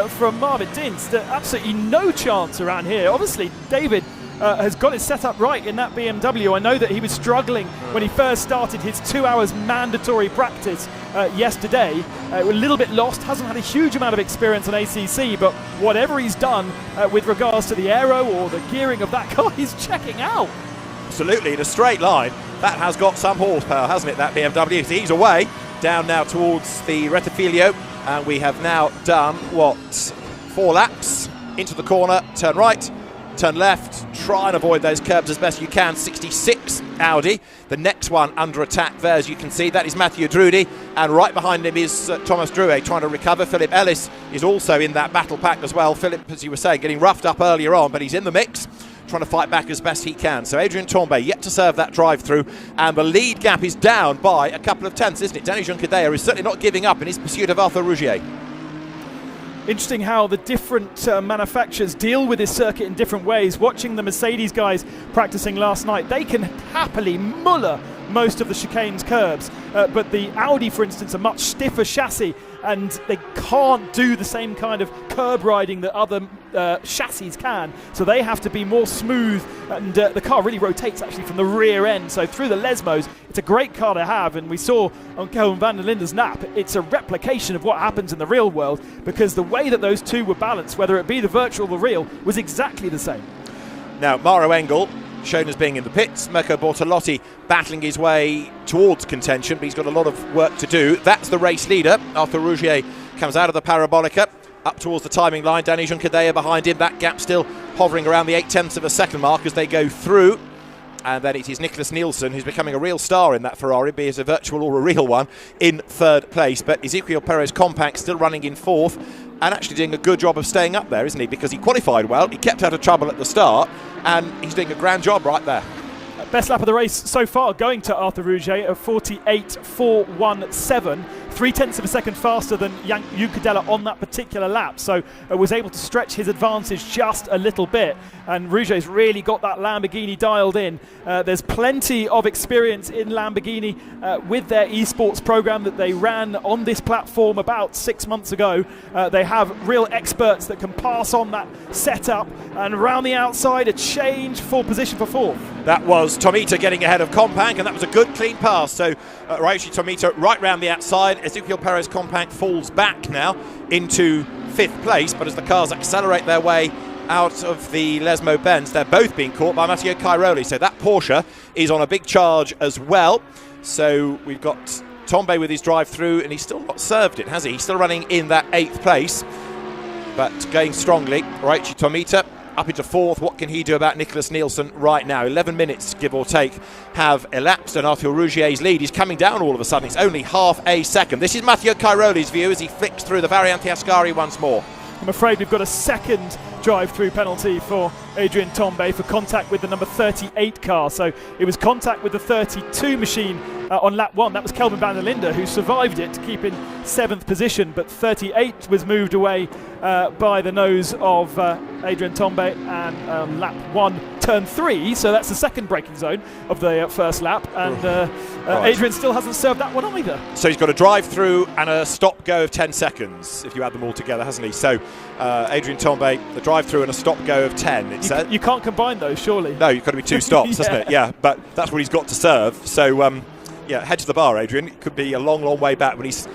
from Marvin Deans. There's absolutely no chance around here. Obviously, David has got it set up right in that BMW. I know that he was struggling when he first started his 2 hours mandatory practice yesterday. A little bit lost, hasn't had a huge amount of experience on ACC, but whatever he's done with regards to the aero or the gearing of that car, he's checking out. Absolutely, in a straight line. That has got some horsepower, hasn't it, that BMW? So he's away, down now towards the Rettifilio, and we have now done, 4 laps into the corner, turn right, turn left, try and avoid those curbs as best you can. 66 Audi, the next one under attack there, as you can see. That is Mathieu Drudy, and right behind him is Thomas Drouet trying to recover. Philip Ellis is also in that battle pack as well. Philip, as you were saying, getting roughed up earlier on, but he's in the mix, trying to fight back as best he can. So Adrian Tombe yet to serve that drive-through, and the lead gap is down by a couple of tenths, isn't it? Danny Juncadella is certainly not giving up in his pursuit of Arthur Rougier. Interesting how the different manufacturers deal with this circuit in different ways. Watching the Mercedes guys practicing last night, they can happily muller most of the chicane's curbs, but the Audi, for instance, a much stiffer chassis, and they can't do the same kind of curb riding that other chassis can, so they have to be more smooth, and the car really rotates actually from the rear end, so through the Lesmos it's a great car to have. And we saw on Kelvin van der Linde's nap, it's a replication of what happens in the real world, because the way that those two were balanced, whether it be the virtual or the real, was exactly the same. Now Mauro Engel shown as being in the pits, Mirko Bortolotti battling his way towards contention, but he's got a lot of work to do. That's the race leader. Arthur Rougier comes out of the Parabolica up towards the timing line. Danny Juncadella behind him. That gap still hovering around the 0.8 of a second mark as they go through And then it is Nicholas Nielsen, who's becoming a real star in that Ferrari, be it a virtual or a real one, in third place. But Ezequiel Perez Compact still running in fourth and actually doing a good job of staying up there, isn't he? Because he qualified well, he kept out of trouble at the start, and he's doing a grand job right there. Best lap of the race so far going to Arthur Rouget of 48.417, 0.3 of a second faster than Jan Ucadella on that particular lap, so was able to stretch his advantage just a little bit, and Rouget's really got that Lamborghini dialed in. There's plenty of experience in Lamborghini with their esports program that they ran on this platform about 6 months ago. They have real experts that can pass on that setup, and around the outside a change for position for fourth. That was Tomita getting ahead of Compact, and that was a good clean pass. So Ryoshi Tomita right round the outside. Ezequiel Perez Compact falls back now into fifth place, but as the cars accelerate their way out of the Lesmo Benz, they're both being caught by Matteo Cairoli. So that Porsche is on a big charge as well. So we've got Tombe with his drive through, and he's still not served it, has he? He's still running in that 8th place, but going strongly. Ryoshi Tomita up into fourth. What can he do about Nicholas Nielsen right now? 11 minutes, give or take, have elapsed, and Arthur Rouget's lead is coming down all of a sudden. It's only half a second. This is Matteo Cairoli's view as he flicks through the Variante Ascari once more. I'm afraid we've got a second drive-through penalty for Adrian Tombe for contact with the number 38 car. So it was contact with the 32 machine on lap 1. That was Kelvin van der Linde who survived it to keep in 7th position, but 38 was moved away by the nose of Adrian Tombe, and lap 1 turn 3, so that's the second braking zone of the first lap, and right. Adrian still hasn't served that one either. So he's got a drive through and a stop go of 10 seconds if you add them all together, hasn't he? So Adrian Tombe, the drive through and a stop go of 10. You can't combine those, surely. No, you've got to be 2 stops, hasn't it? Yeah, but that's what he's got to serve. So yeah, head to the bar, Adrian. It could be a long, long way back when he's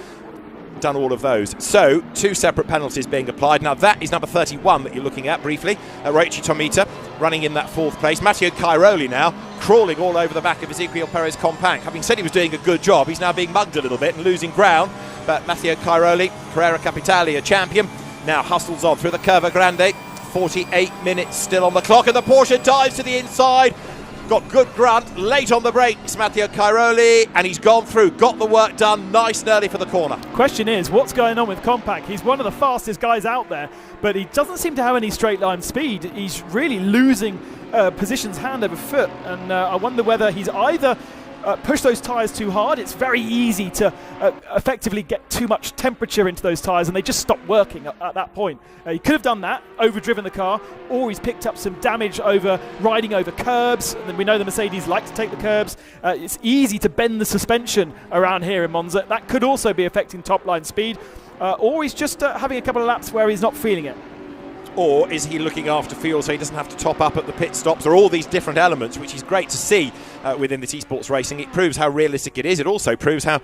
done all of those. So 2 separate penalties being applied. Now that is number 31 that you're looking at briefly. Ryoshi Tomita running in that 4th place. Matteo Cairoli now crawling all over the back of Ezequiel Perez Compact. Having said he was doing a good job, he's now being mugged a little bit and losing ground. But Matteo Cairoli, Carrera Capitale, a champion, now hustles on through the Curva Grande. 48 minutes still on the clock, and the Porsche dives to the inside. Got good grunt, late on the brakes, Matteo Cairoli, and he's gone through, got the work done, nice and early for the corner. Question is, what's going on with Compact? He's one of the fastest guys out there, but he doesn't seem to have any straight line speed. He's really losing positions hand over foot, and I wonder whether he's either pushed those tyres too hard. It's very easy to effectively get too much temperature into those tyres, and they just stop working at that point. He could have done that, overdriven the car, or he's picked up some damage over riding over curbs, and then we know the Mercedes like to take the curbs. It's easy to bend the suspension around here in Monza. That could also be affecting top line speed, or he's just having a couple of laps where he's not feeling it. Or is he looking after fuel so he doesn't have to top up at the pit stops? There are all these different elements, which is great to see within this esports racing. It proves how realistic it is. It also proves how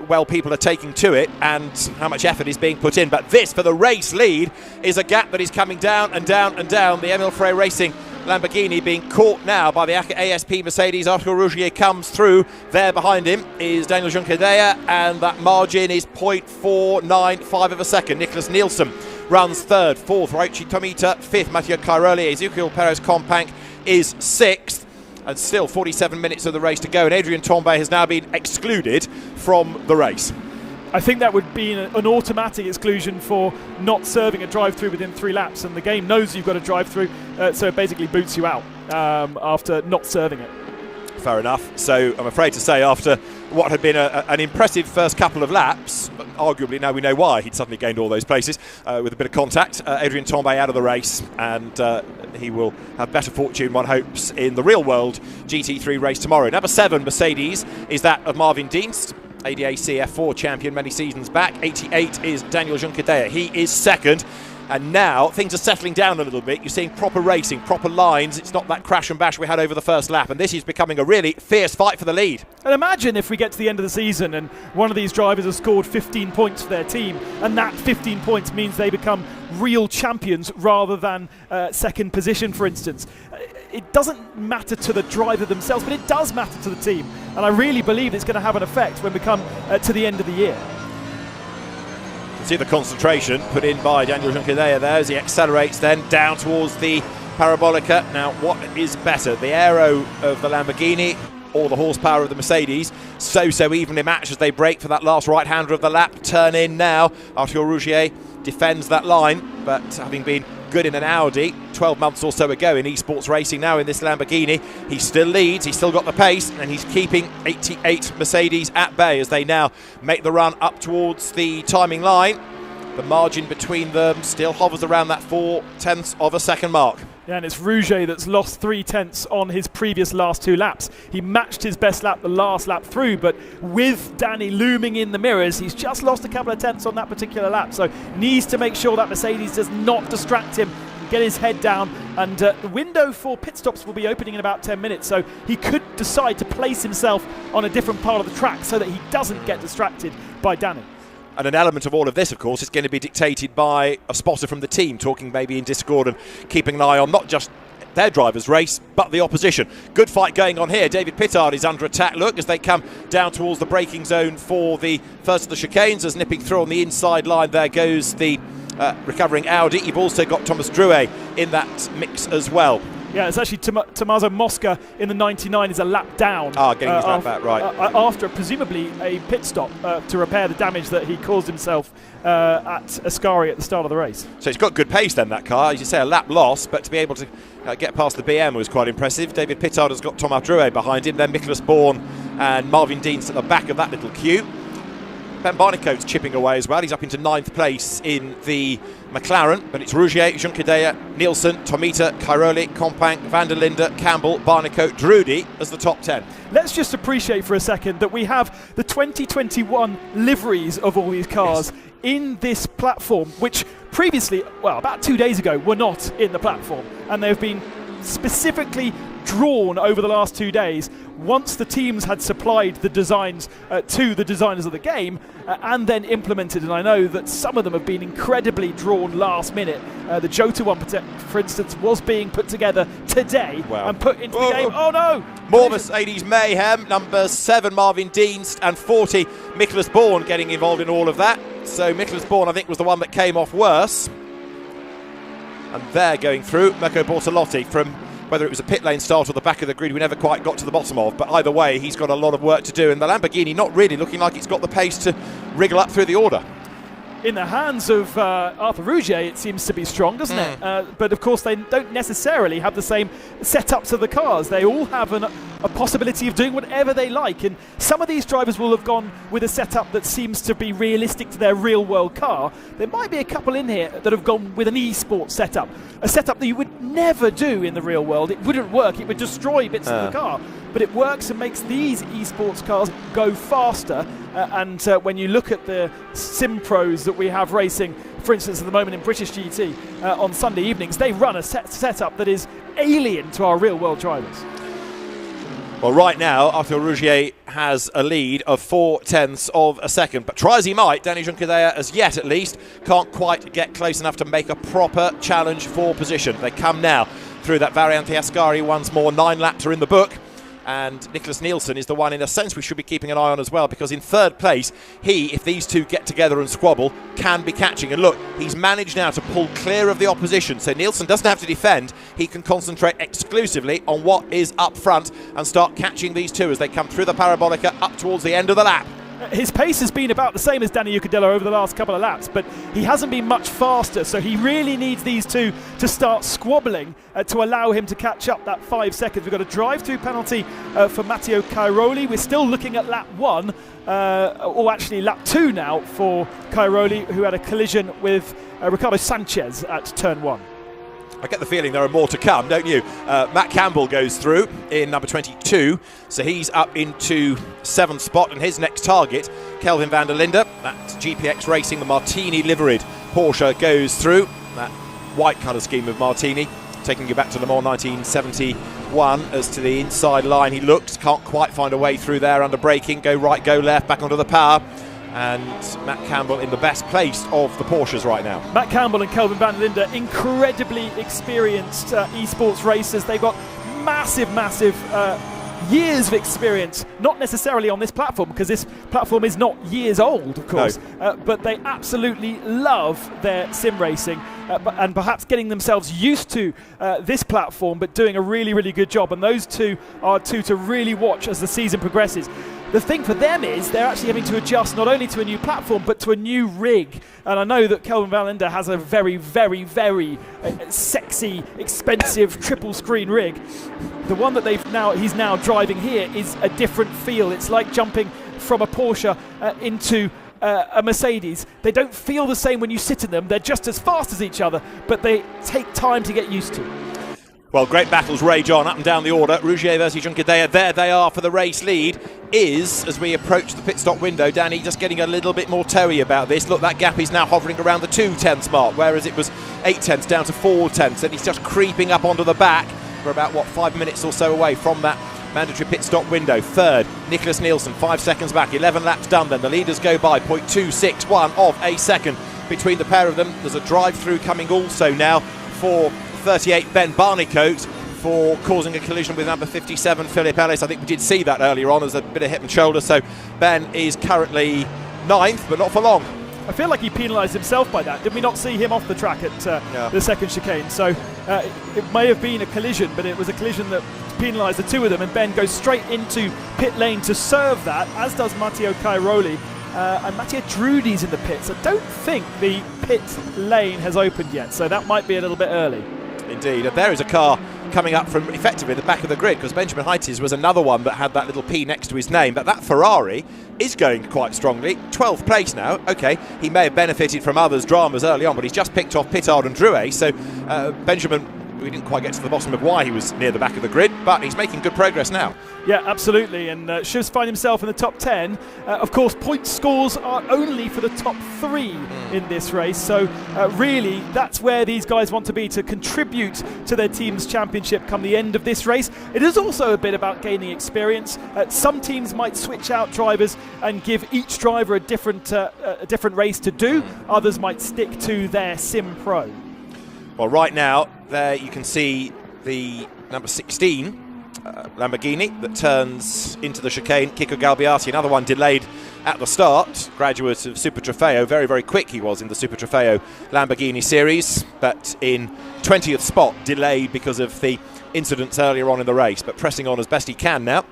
well people are taking to it and how much effort is being put in. But this, for the race lead, is a gap that is coming down and down and down. The Emil Frey Racing Lamborghini being caught now by the ASP Mercedes. Arthur Rouget comes through. There behind him is Daniel Juncadella, and that margin is 0.495 of a second. Nicholas Nielsen runs 3rd, 4th, Ryoshi Tomita 5th, Matteo Cairoli, Ezequiel Perez Compact is 6th, and still 47 minutes of the race to go, and Adrian Tombe has now been excluded from the race. I think that would be an automatic exclusion for not serving a drive-through within 3 laps, and the game knows you've got a drive-through, so it basically boots you out after not serving it. Fair enough. So I'm afraid to say, after what had been an impressive first couple of laps, but arguably now we know why he'd suddenly gained all those places with a bit of contact, Adrian Tombe out of the race, and he will have better fortune, one hopes, in the real world GT3 race tomorrow. Number 7 Mercedes is that of Marvin Dienst, ADAC F4 champion many seasons back. 88 is Daniel Juncadella. He is 2nd. And now things are settling down a little bit. You're seeing proper racing, proper lines. It's not that crash and bash we had over the first lap. And this is becoming a really fierce fight for the lead. And imagine if we get to the end of the season and one of these drivers has scored 15 points for their team, and that 15 points means they become real champions rather than 2nd position, for instance. It doesn't matter to the driver themselves, but it does matter to the team. And I really believe it's going to have an effect when we come to the end of the year. See the concentration put in by Daniel Juncadella there as he accelerates then down towards the Parabolica. Now, what is better, the aero of the Lamborghini or the horsepower of the Mercedes? So evenly matched as they break for that last right-hander of the lap. Turn in now. Arthur Rougier defends that line, but having been good in an Audi 12 months or so ago in esports racing, now in this Lamborghini, he still leads, he's still got the pace, and he's keeping 88 Mercedes at bay as they now make the run up towards the timing line. The margin between them still hovers around that 0.4 of a second mark. Yeah, and it's Rougier that's lost 0.3 on his previous last 2 laps. He matched his best lap the last lap through, but with Danny looming in the mirrors, he's just lost a couple of tenths on that particular lap. So needs to make sure that Mercedes does not distract him, get his head down, and the window for pit stops will be opening in about 10 minutes. So he could decide to place himself on a different part of the track so that he doesn't get distracted by Danny. And an element of all of this, of course, is going to be dictated by a spotter from the team, talking maybe in Discord and keeping an eye on not just their driver's race, but the opposition. Good fight going on here. David Pittard is under attack, look, as they come down towards the braking zone for the first of the chicanes, as nipping through on the inside line. There goes the recovering Audi. You've also got Thomas Drouet in that mix as well. Yeah, it's actually Tommaso Mosca in the 99 is a lap down. Getting his lap back, right. After presumably a pit stop to repair the damage that he caused himself at Ascari at the start of the race. So it's got good pace then, that car. As you say, a lap loss, but to be able to get past the BM was quite impressive. David Pittard has got Thomas Drouet behind him, then Nicholas Bourne and Marvin Dienst at the back of that little queue. Ben Barnicoat's chipping away as well. He's up into 9th place in the McLaren, but it's Rougier, Junqueira, Nielsen, Tomita, Cairoli, Compang, Van der Linde, Campbell, Barnicoat, Drudy as the top 10. Let's just appreciate for a second that we have the 2021 liveries of all these cars in this platform, which previously, well, about 2 days ago, were not in the platform, and they've been specifically drawn over the last 2 days once the teams had supplied the designs to the designers of the game and then implemented. And I know that some of them have been incredibly drawn last minute. The Jota one, for instance, was being put together today and put into the game. Oh no! More Mercedes mayhem. Number 7 Marvin Dienst and 40 Nicholas Bourne getting involved in all of that. So Nicholas Bourne, I think, was the one that came off worse. And they're going through. Mirko Bortolotti, from whether it was a pit lane start or the back of the grid, we never quite got to the bottom of. But either way, he's got a lot of work to do. And the Lamborghini not really looking like it's got the pace to wriggle up through the order. In the hands of Arthur Rougier, it seems to be strong, doesn't it? But of course, they don't necessarily have the same setups of the cars. They all have a possibility of doing whatever they like. And some of these drivers will have gone with a setup that seems to be realistic to their real-world car. There might be a couple in here that have gone with an esports setup, a setup that you would never do in the real world. It wouldn't work. It would destroy bits of the car. But it works and makes these esports cars go faster. And when you look at the sim pros that we have racing, for instance, at the moment in British GT on Sunday evenings, they run a setup that is alien to our real-world drivers. Well, right now, Arthur Rougier has a lead of 0.4 of a second. But try as he might, Danny Junqueira, as yet at least, can't quite get close enough to make a proper challenge for position. They come now through that Variante Ascari once more. 9 laps are in the book. And Nicholas Nielsen is the one, in a sense, we should be keeping an eye on as well, because in 3rd place, if these two get together and squabble, can be catching. And look, he's managed now to pull clear of the opposition, so Nielsen doesn't have to defend. He can concentrate exclusively on what is up front and start catching these two as they come through the Parabolica up towards the end of the lap. His pace has been about the same as Danny Ucadillo over the last couple of laps, but he hasn't been much faster, so he really needs these two to start squabbling to allow him to catch up that 5 seconds. We've got a drive-through penalty for Matteo Cairoli. We're still looking at lap 1, or actually lap 2 now for Cairoli, who had a collision with Ricardo Sanchez at turn 1. I get the feeling there are more to come, don't you? Matt Campbell goes through in number 22, so he's up into 7th spot, and his next target, Kelvin van der Linde, that's GPX Racing, the Martini liveried Porsche, goes through. That white colour scheme of Martini, taking you back to Le Mans 1971. As to the inside line, he looks, can't quite find a way through there under braking, go right, go left, back onto the power. And Matt Campbell in the best place of the Porsches right now. Matt Campbell and Kelvin van der Linde, incredibly experienced esports racers. They've got massive years of experience, not necessarily on this platform, because this platform is not years old, of course, but they absolutely love their sim racing, and perhaps getting themselves used to this platform, but doing a really, really good job. And those two are two to really watch as the season progresses. The thing for them is they're actually having to adjust not only to a new platform, but to a new rig. And I know that Kelvin van der Linde has a very, very, very sexy, expensive triple screen rig. The one that he's now driving here is a different feel. It's like jumping from a Porsche into a Mercedes. They don't feel the same when you sit in them. They're just as fast as each other, but they take time to get used to. Well, great battles rage on up and down the order. Rougier versus Junqueira. There they are for the race lead. As we approach the pit stop window, Danny just getting a little bit more toey about this. Look, that gap is now hovering around the 2/10 mark, whereas it was 8/10 down to 4/10, and he's just creeping up onto the back. We're about, 5 minutes or so away from that mandatory pit stop window. Third, Nicholas Nielsen, 5 seconds back. 11 laps done then. The leaders go by 0.261 of a second between the pair of them. There's a drive-through coming also now for 38 Ben Barnicoat for causing a collision with number 57 Philip Ellis. I think we did see that earlier on as a bit of hip and shoulder, so Ben is currently 9th, but not for long. I feel like he penalised himself by that. Did we not see him off the track at the second chicane? So it may have been a collision, but it was a collision that penalised the two of them, and Ben goes straight into pit lane to serve that, as does Matteo Cairoli. And Mattia Drudy's in the pits. I don't think the pit lane has opened yet, so that might be a little bit early. Indeed, and there is a car coming up from effectively the back of the grid, because Benjamin Heites was another one that had that little P next to his name, but that Ferrari is going quite strongly. 12th place now. Okay, he may have benefited from others' dramas early on, but he's just picked off Pittard and Drouet, so Benjamin, we didn't quite get to the bottom of why he was near the back of the grid, but he's making good progress now. Yeah, absolutely, and should find himself in the top 10. Of course, point scores are only for the top 3 in this race, so really that's where these guys want to be, to contribute to their team's championship come the end of this race. It is also a bit about gaining experience. Some teams might switch out drivers and give each driver a different race to do. Others might stick to their Sim Pro. Well, right now, there you can see the number 16 Lamborghini that turns into the chicane. Kiko Galbiati, another one delayed at the start, graduate of Super Trofeo. Very, very quick he was in the Super Trofeo Lamborghini series, but in 20th spot, delayed because of the incidents earlier on in the race, but pressing on as best he can now.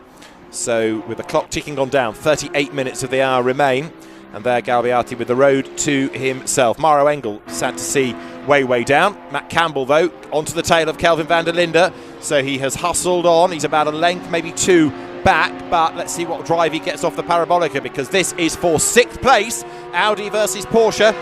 So with the clock ticking on down, 38 minutes of the hour remain, and there Galbiati with the road to himself. Mauro Engel, sad to see, way down. Matt Campbell, though, onto the tail of Kelvin van der Linde, so he has hustled on. He's about a length, maybe 2 back, but let's see what drive he gets off the Parabolica, because this is for 6th place. Audi versus Porsche,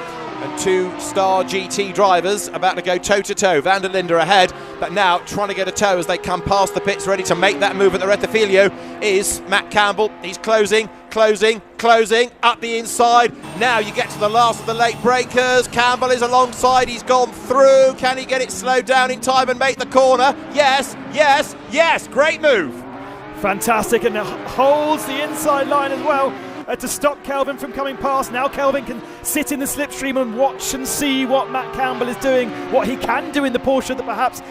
and 2 Star GT drivers about to go toe-to-toe. Van der Linde ahead, but now trying to get a toe as they come past the pits, ready to make that move at the Rettifilio is Matt Campbell. He's closing up the inside. Now you get to the last of the late breakers. Campbell is alongside, he's gone through. Can he get it slowed down in time and make the corner? Yes, great move. Fantastic, and holds the inside line as well to stop Kelvin from coming past. Now Kelvin can sit in the slipstream and watch and see what Matt Campbell is doing, what he can do in the Porsche that perhaps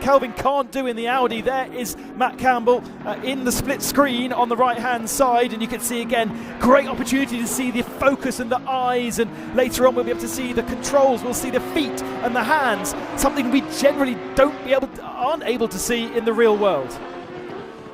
Kelvin can't do in the Audi. There is Matt Campbell in the split screen on the right hand side, and you can see again, great opportunity to see the focus and the eyes, and later on we'll be able to see the controls, we'll see the feet and the hands, something we generally aren't able to see in the real world.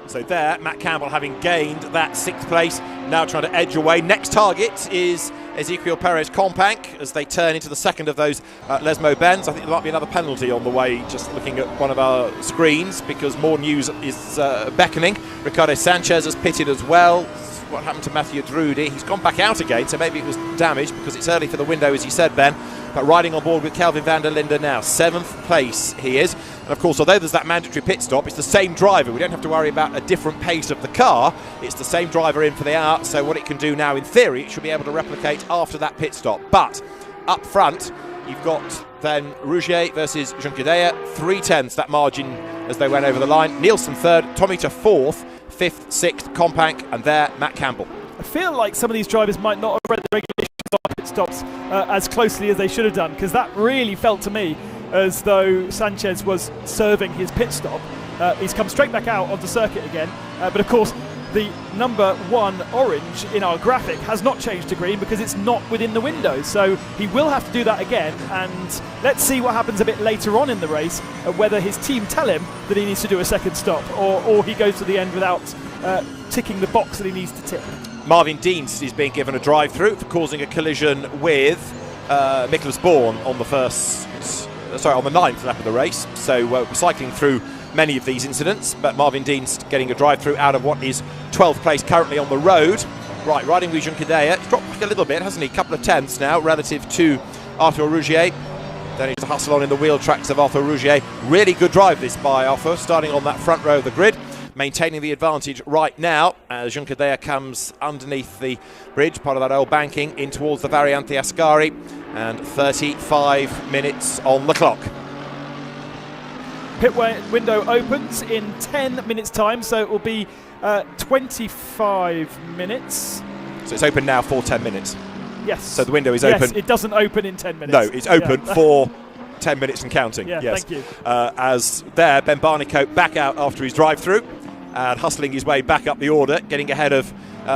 So there, Matt Campbell having gained that 6th place, now trying to edge away. Next target is Ezequiel Perez Companc as they turn into the second of those Lesmo Benz. I think there might be another penalty on the way, just looking at one of our screens, because more news is beckoning. Ricardo Sanchez has pitted as well. What happened to Matthew Drudy? He's gone back out again, so maybe it was damaged because it's early for the window, as you said, Ben. But riding on board with Kelvin van der Linde now, 7th place he is. And of course, although there's that mandatory pit stop, it's the same driver. We don't have to worry about a different pace of the car. It's the same driver in for the hour, so what it can do now, in theory, it should be able to replicate after that pit stop. But up front, you've got then Rougier versus Junqueira, 3/10 that margin as they went over the line. Nielsen 3rd, Tomita 4th, 5th, 6th, Companc, and there, Matt Campbell. I feel like some of these drivers might not have read the regulations on pit stops as closely as they should have done, because that really felt to me as though Sanchez was serving his pit stop. He's come straight back out onto circuit again, but of course the number 1 orange in our graphic has not changed to green because it's not within the window, so he will have to do that again, and let's see what happens a bit later on in the race, whether his team tell him that he needs to do a second stop or he goes to the end without ticking the box that he needs to tick. Marvin Dienst is being given a drive-through for causing a collision with Nicholas Bourne on the on the 9th lap of the race, so we're cycling through many of these incidents, but Marvin Dienst getting a drive-through out of what is 12th place currently on the road. Right, riding with Junqueira. He's dropped back a little bit, hasn't he? A couple of tenths now relative to Arthur Rougier. Then he's a hustle on in the wheel tracks of Arthur Rougier. Really good drive this by Arthur, starting on that front row of the grid, maintaining the advantage right now as Junqueira comes underneath the bridge, part of that old banking, in towards the Variante Ascari, and 35 minutes on the clock. Pit window opens in 10 minutes time, so it will be 25 minutes. So it's open now for 10 minutes. Yes. So the window is open. Yes, it doesn't open in 10 minutes. No, it's open for 10 minutes and counting. Yeah, yes. thank you. As there, Ben Barnicoat back out after his drive-through and hustling his way back up the order, getting ahead of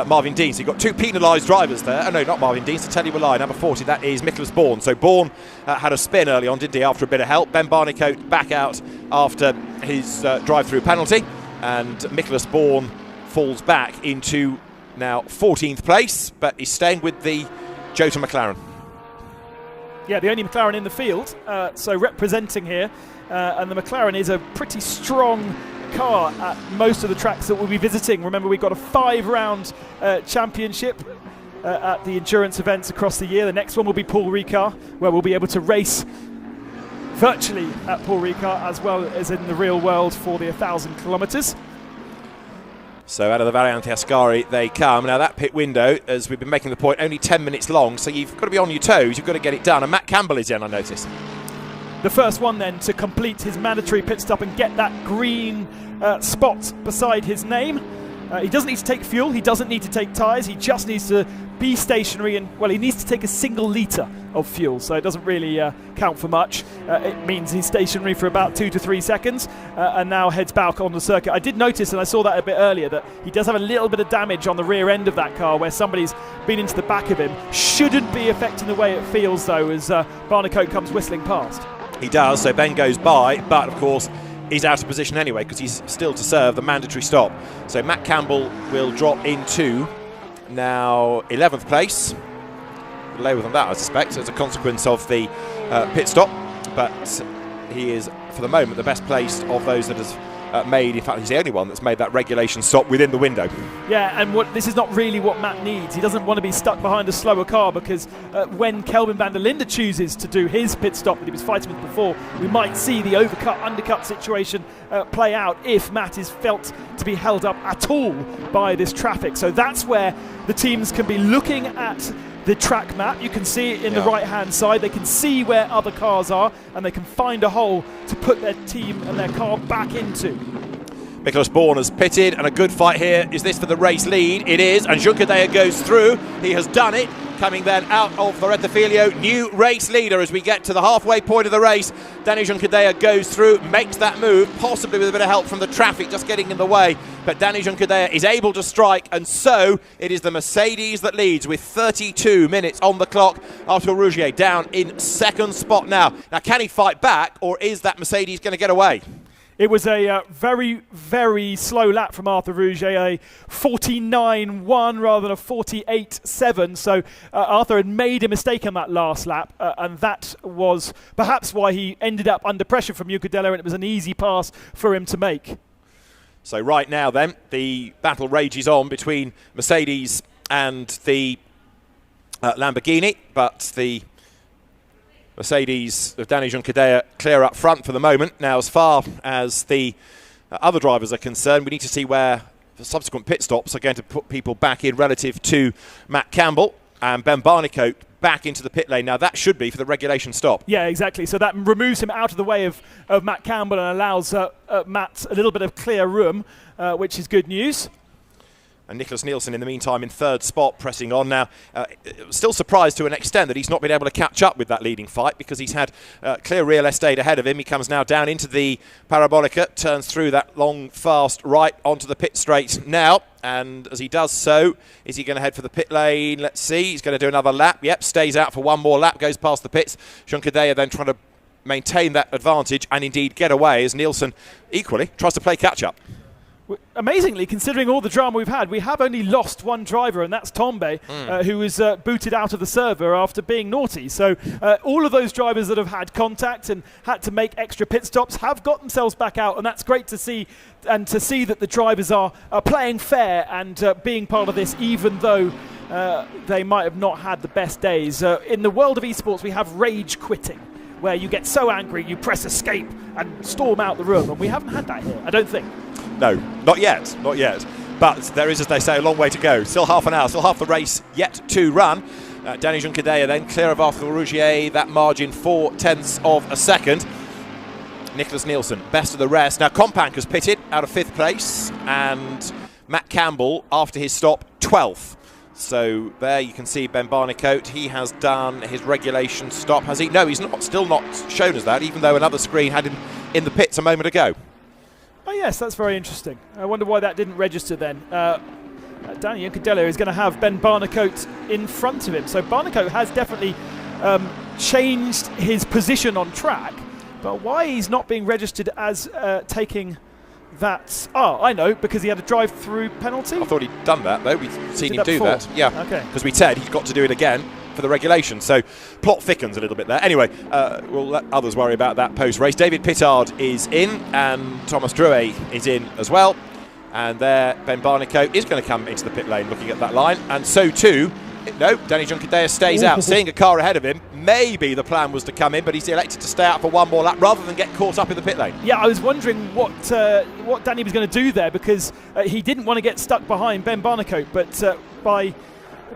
Marvin Dienst. You've got 2 penalised drivers there. Oh no, not Marvin Dienst, I tell you a lie, number 40, that is Nicholas Bourne. So Bourne had a spin early on, didn't he, after a bit of help. Ben Barnicoat back out after his drive-through penalty, and Nicholas Bourne falls back into now 14th place, but he's staying with the Jota McLaren. Yeah, the only McLaren in the field, so representing here, and the McLaren is a pretty strong car at most of the tracks that we'll be visiting. Remember, we've got a 5-round championship at the endurance events across the year. The next one will be Paul Ricard, where we'll be able to race virtually at Paul Ricard as well as in the real world for the 1,000 kilometres. So out of the Variante Ascari they come. Now that pit window, as we've been making the point, only 10 minutes long, so you've got to be on your toes, you've got to get it done. And Matt Campbell is in, I notice. The first one then to complete his mandatory pit stop and get that green spot beside his name. He doesn't need to take fuel, he doesn't need to take tyres, he just needs to be stationary, and well, he needs to take a single litre of fuel, so it doesn't really count for much. It means he's stationary for about 2 to 3 seconds and now heads back on the circuit. I did notice, and I saw that a bit earlier, that he does have a little bit of damage on the rear end of that car where somebody's been into the back of him. Shouldn't be affecting the way it feels though, as Barnicoat comes whistling past. He does, so Ben goes by, but of course he's out of position anyway because he's still to serve the mandatory stop. So Matt Campbell will drop into now 11th place. Lower than that, I suspect, as a consequence of the pit stop, but he is, for the moment, the best placed of those that has made, in fact he's the only one that's made that regulation stop within the window. Yeah, and this is not really what Matt needs. He doesn't want to be stuck behind a slower car, because when Kelvin van der Linde chooses to do his pit stop that he was fighting with before, we might see the undercut situation play out if Matt is felt to be held up at all by this traffic. So that's where the teams can be looking at the track map. You can see it in the right hand side. They can see where other cars are, and they can find a hole to put their team and their car back into. Nicholas Bourne has pitted, and a good fight here. Is this for the race lead? It is, and Junqueira goes through. He has done it, coming then out of the Rettifilio, new race leader as we get to the halfway point of the race. Danny Junqueira goes through, makes that move, possibly with a bit of help from the traffic just getting in the way, but Danny Junqueira is able to strike, and so it is the Mercedes that leads with 32 minutes on the clock. Arthur Rougier down in second spot now. Now, can he fight back, or is that Mercedes going to get away? It was a very, very slow lap from Arthur Rougier, a 49.1 rather than a 48.7. So Arthur had made a mistake on that last lap, and that was perhaps why he ended up under pressure from Junqueira, and it was an easy pass for him to make. So right now then, the battle rages on between Mercedes and the Lamborghini, but the Mercedes of Danny Junqueira clear up front for the moment. Now, as far as the other drivers are concerned, we need to see where the subsequent pit stops are going to put people back in relative to Matt Campbell and Ben Barnicoat back into the pit lane. Now, that should be for the regulation stop. Yeah, exactly. So that removes him out of the way of Matt Campbell and allows Matt a little bit of clear room, which is good news. And Nicholas Nielsen, in the meantime, in third spot, pressing on. Now, still surprised to an extent that he's not been able to catch up with that leading fight, because he's had clear real estate ahead of him. He comes now down into the Parabolica, turns through that long, fast right onto the pit straight now. And as he does so, is he going to head for the pit lane? Let's see. He's going to do another lap. Yep, stays out for one more lap, goes past the pits. Junqueira then trying to maintain that advantage and indeed get away, as Nielsen equally tries to play catch-up. Amazingly, considering all the drama we've had, we have only lost one driver, and that's Tombe, who was booted out of the server after being naughty. So all of those drivers that have had contact and had to make extra pit stops have got themselves back out, and that's great to see, and to see that the drivers are playing fair and being part of this, even though they might have not had the best days. In the world of esports, we have rage quitting, where you get so angry you press escape and storm out the room, and we haven't had that here, I don't think. No, not yet, not yet. But there is, as they say, a long way to go. Still half an hour, still half the race yet to run. Danny Junqueira then clear of Arthur Rougier, that margin 0.4 of a second. Nicholas Nielsen, best of the rest. Now Compank has pitted out of 5th place, and Matt Campbell, after his stop, 12th. So there you can see Ben Barnicoat. He has done his regulation stop. Has he? No, he's not. Still not shown as that, even though another screen had him in the pits a moment ago. Oh yes, that's very interesting. I wonder why that didn't register then. Danny Junqueira is going to have Ben Barnicoat in front of him. So Barnicoat has definitely changed his position on track, but why he's not being registered as taking that... Oh, I know, because he had a drive-through penalty. I thought he'd done that, though. We've seen him do that. Yeah, okay. Because we said he's got to do it again for the regulation. So plot thickens a little bit there. Anyway, we'll let others worry about that post-race. David Pittard is in, and Thomas Drouet is in as well. And there, Ben Barnicoat is going to come into the pit lane looking at that line. And so too, no, Danny Junqueira stays out, seeing a car ahead of him. Maybe the plan was to come in, but he's elected to stay out for one more lap rather than get caught up in the pit lane. Yeah, I was wondering what Danny was going to do there, because he didn't want to get stuck behind Ben Barnicoat, but by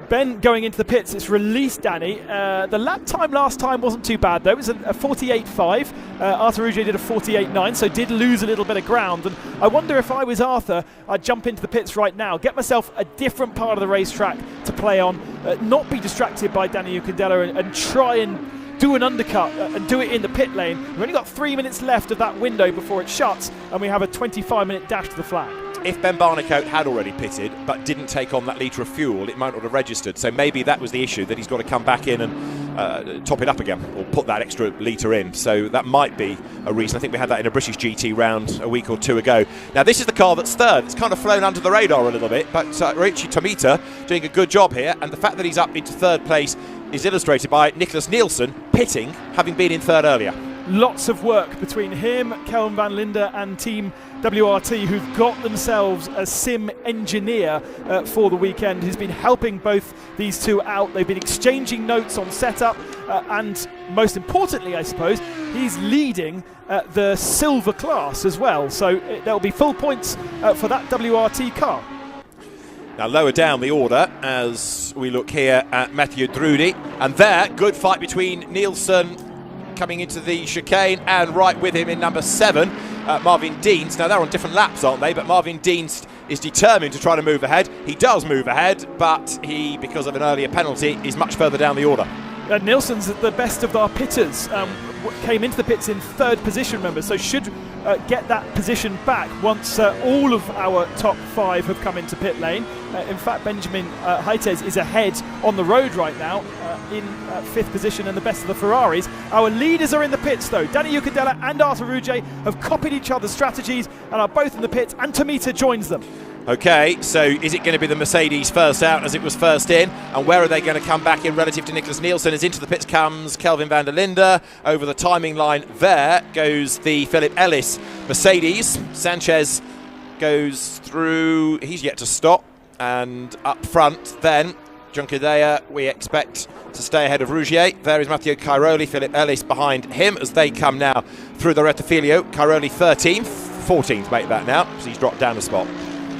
Ben going into the pits, it's released Danny. The lap time last time wasn't too bad, though. It was a 48.5. Arthur Rougier did a 48.9, so did lose a little bit of ground. And I wonder if I was Arthur, I'd jump into the pits right now, get myself a different part of the racetrack to play on, not be distracted by Danny Junqueira, and try and do an undercut and do it in the pit lane. We've only got 3 minutes left of that window before it shuts, and we have a 25-minute dash to the flag. If Ben Barnicoat had already pitted but didn't take on that litre of fuel, it might not have registered. So maybe that was the issue, that he's got to come back in and top it up again, or put that extra litre in. So that might be a reason. I think we had that in a British GT round a week or two ago. Now this is the car that's third. It's kind of flown under the radar a little bit, but Richie Tomita doing a good job here, and the fact that he's up into third place is illustrated by Nicholas Nielsen pitting, having been in third earlier. Lots of work between him, Kelvin van Linde, and Team WRT, who've got themselves a sim engineer for the weekend, who's been helping both these two out. They've been exchanging notes on setup, and most importantly, I suppose, he's leading the silver class as well. So there'll be full points for that WRT car. Now lower down the order as we look here at Mathieu Drudy, and there, good fight between Nielsen coming into the chicane, and right with him in number 7, Marvin Dienst. Now they're on different laps, aren't they? But Marvin Dienst is determined to try to move ahead. He does move ahead, but he, because of an earlier penalty, is much further down the order. Nielsen's the best of our pitters. Came into the pits in third position, remember, so should get that position back once all of our top 5 have come into pit lane. In fact, Benjamin Heites is ahead on the road right now in 5th position, and the best of the Ferraris. Our leaders are in the pits though. Danny Junqueira and Arthur Rougier have copied each other's strategies and are both in the pits, and Tomita joins them. Okay, so is it going to be the Mercedes first out as it was first in? And where are they going to come back in relative to Nicholas Nielsen? As into the pits comes Kelvin van der Linde. Over the timing line there goes the Philip Ellis Mercedes. Sanchez goes through, he's yet to stop. And up front then, Junqueira we expect to stay ahead of Rougier. There is Matteo Cairoli, Philip Ellis behind him as they come now through the Rettifilio. Cairoli 13th, 14th make that now, so he's dropped down a spot.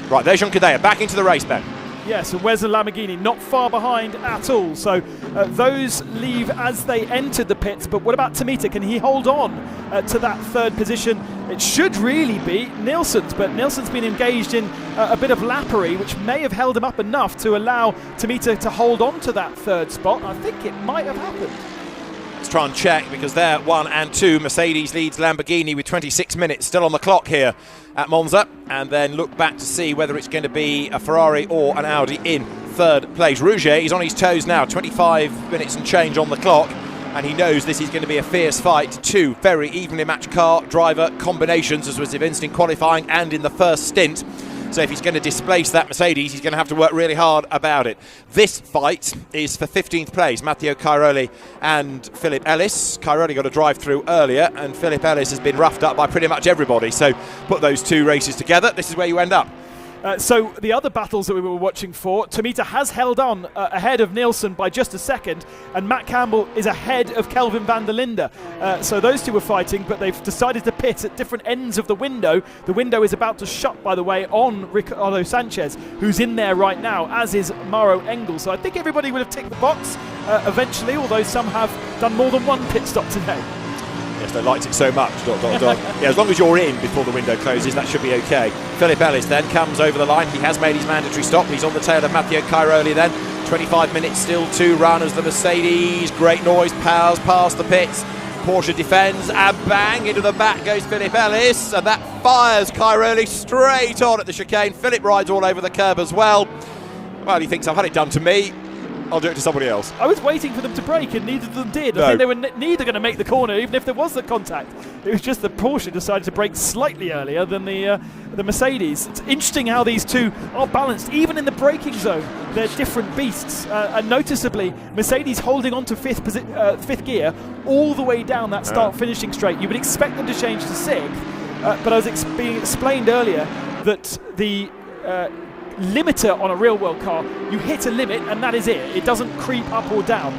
Right, there's Junqueira back into the race then. Yes, and where's the Lamborghini? Not far behind at all. So those leave as they entered the pits. But what about Tomita? Can he hold on to that third position it should really be Nielsen's, but Nielsen's been engaged in a bit of lappery, which may have held him up enough to allow Tomita to hold on to that third spot. I think it might have happened. Let's try and check, because they're 1 and 2. Mercedes leads Lamborghini with 26 minutes still on the clock here at Monza, and then look back to see whether it's going to be a Ferrari or an Audi in third place. Rouget is on his toes now, 25 minutes and change on the clock, and he knows this is going to be a fierce fight. Two very evenly matched car driver combinations, as was evinced in qualifying and in the first stint. So if he's going to displace that Mercedes, he's going to have to work really hard about it. This fight is for 15th place. Matteo Cairoli and Philip Ellis. Cairoli got a drive through earlier, and Philip Ellis has been roughed up by pretty much everybody. So put those two races together, this is where you end up. So the other battles that we were watching for, Tomita has held on ahead of Nielsen by just a second, and Matt Campbell is ahead of Kelvin van der Linde. So those two were fighting, but they've decided to pit at different ends of the window. The window is about to shut, by the way, on Ricardo Sanchez, who's in there right now, as is Mauro Engel. So I think everybody would have ticked the box eventually, although some have done more than one pit stop today. Yes, they liked it so much. Yeah, as long as you're in before the window closes, that should be okay. Philip Ellis then comes over the line. He has made his mandatory stop. He's on the tail of Matteo Cairoli then. 25 minutes still to run as the Mercedes. Great noise, powers past the pits. Porsche defends, and bang, into the back goes Philip Ellis, and that fires Cairoli straight on at the chicane. Philip rides all over the curb as well. Well, he thinks, I've had it done to me, I'll do it to somebody else. I was waiting for them to brake, and neither of them did. No. I think they were neither going to make the corner, even if there was the contact. It was just the Porsche decided to brake slightly earlier than the Mercedes. It's interesting how these two are balanced, even in the braking zone. They're different beasts, and noticeably, Mercedes holding on to fifth gear all the way down that start-finishing straight. You would expect them to change to sixth, but I was being explained earlier that the limiter on a real world car, you hit a limit and that is it. It doesn't creep up or down.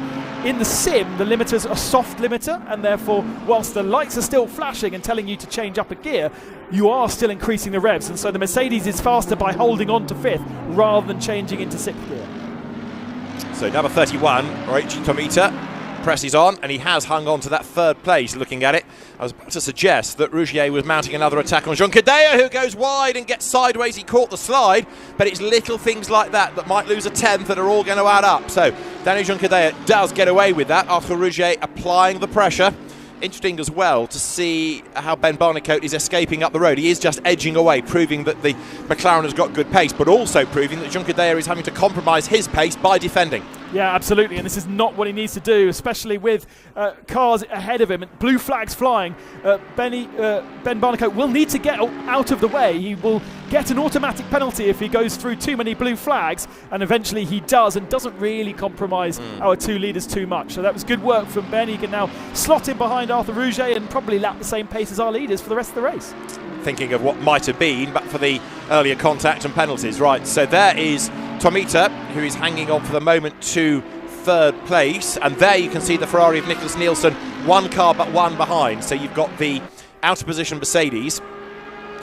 In the sim, the limiter's a soft limiter, and therefore, whilst the lights are still flashing and telling you to change up a gear, you are still increasing the revs, and so the Mercedes is faster by holding on to fifth rather than changing into sixth gear. So number 31, Reichi Tomita, presses on, and he has hung on to that third place. Looking at it, I was about to suggest that Rougier was mounting another attack on Jean Cadea, who goes wide and gets sideways. He caught the slide, but it's little things like that that might lose a tenth that are all going to add up. So Daniel Jean Cadea does get away with that after Rougier applying the pressure. Interesting as well to see how Ben Barnicoat is escaping up the road. He is just edging away, proving that the McLaren has got good pace, but also proving that Jean Cadea is having to compromise his pace by defending. Yeah, absolutely, and this is not what he needs to do, especially with cars ahead of him. Blue flags flying. Ben Barnicoat will need to get out of the way. He will get an automatic penalty if he goes through too many blue flags, and eventually he does, and doesn't really compromise our two leaders too much. So that was good work from Ben. He can now slot in behind Arthur Rouget and probably lap the same pace as our leaders for the rest of the race. Thinking of what might have been, but for the earlier contact and penalties. Right, so there is Tomita, who is hanging on for the moment to third place, and there you can see the Ferrari of Nicholas Nielsen, one car but one behind. So you've got the out of position Mercedes,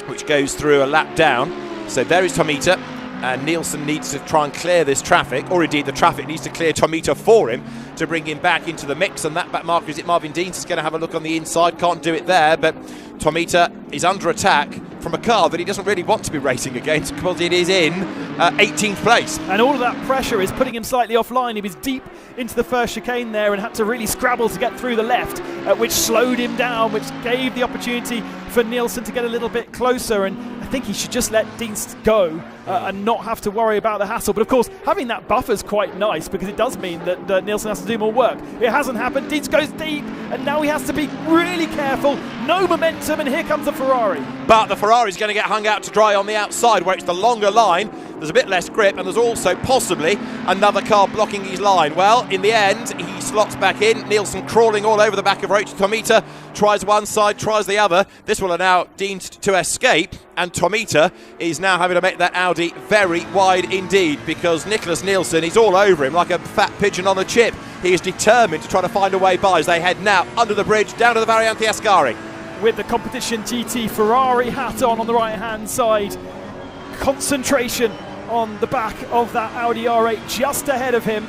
which goes through a lap down. So there is Tomita, and Nielsen needs to try and clear this traffic, or indeed the traffic needs to clear Tomita for him to bring him back into the mix. And that back marker, is it Marvin Deans, is going to have a look on the inside, can't do it there, but Tomita is under attack from a car that he doesn't really want to be racing against, because it is in 18th place. And all of that pressure is putting him slightly offline. He was deep into the first chicane there and had to really scrabble to get through the left, which slowed him down, which gave the opportunity for Nielsen to get a little bit closer. And I think he should just let Dienst go and not have to worry about the hassle. But of course, having that buffer is quite nice, because it does mean that Nielsen has to do more work. It hasn't happened. Dienst goes deep, and now he has to be really careful. No momentum, and here comes the Ferrari. But the Ferrari's going to get hung out to dry on the outside, where it's the longer line. There's a bit less grip, and there's also possibly another car blocking his line. Well, in the end, he slots back in. Nielsen crawling all over the back of Reichi Tomita, tries one side, tries the other. This will allow Dienst to escape, and Tomita is now having to make that Audi very wide indeed, because Nicholas Nielsen is all over him like a fat pigeon on a chip. He is determined to try to find a way by as they head now under the bridge down to the Variante Ascari. With the competition GT Ferrari hat on the right-hand side. Concentration on the back of that Audi R8 just ahead of him.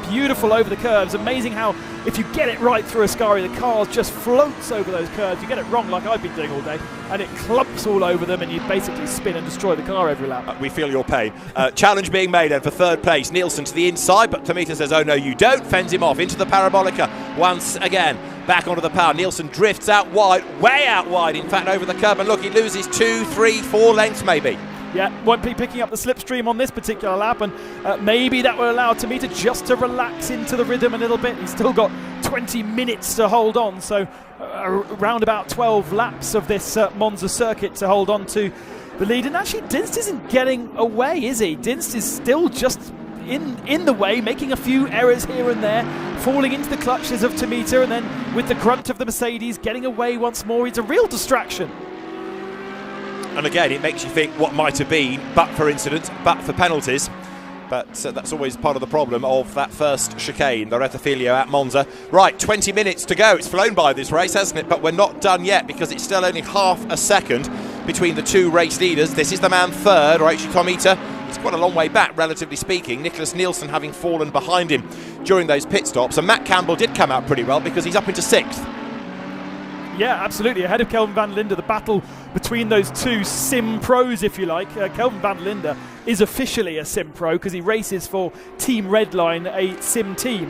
Beautiful over the curves. Amazing how if you get it right through Ascari, the car just floats over those curves. You get it wrong, like I've been doing all day, and it clumps all over them, and you basically spin and destroy the car every lap. We feel your pain. Challenge being made then for third place. Nielsen to the inside, but Tomita says, oh no, you don't. Fends him off into the Parabolica once again. Back onto the power. Nielsen drifts out wide, way out wide, in fact, over the curb. And look, he loses 2, 3, 4 lengths maybe. Yeah, won't be picking up the slipstream on this particular lap, and maybe that will allow Tomita just to relax into the rhythm a little bit. He's still got 20 minutes to hold on, so around about 12 laps of this Monza circuit to hold on to the lead. And actually, Dinst isn't getting away, is he? Dinst is still just in the way, making a few errors here and there, falling into the clutches of Tomita, and then with the grunt of the Mercedes, getting away once more. He's a real distraction. And again, it makes you think what might have been, but for incidents, but for penalties. But that's always part of the problem of that first chicane, the Rettifilo at Monza. Right, 20 minutes to go. It's flown by this race, hasn't it? But we're not done yet, because it's still only half a second between the two race leaders. This is the man third, Reichi Tomita. He's quite a long way back, relatively speaking. Nicholas Nielsen having fallen behind him during those pit stops. And Matt Campbell did come out pretty well, because he's up into 6th. Yeah, absolutely. Ahead of Kelvin van der Linde, the battle between those two sim pros, if you like. Kelvin van der Linde is officially a sim pro because he races for Team Redline, a sim team.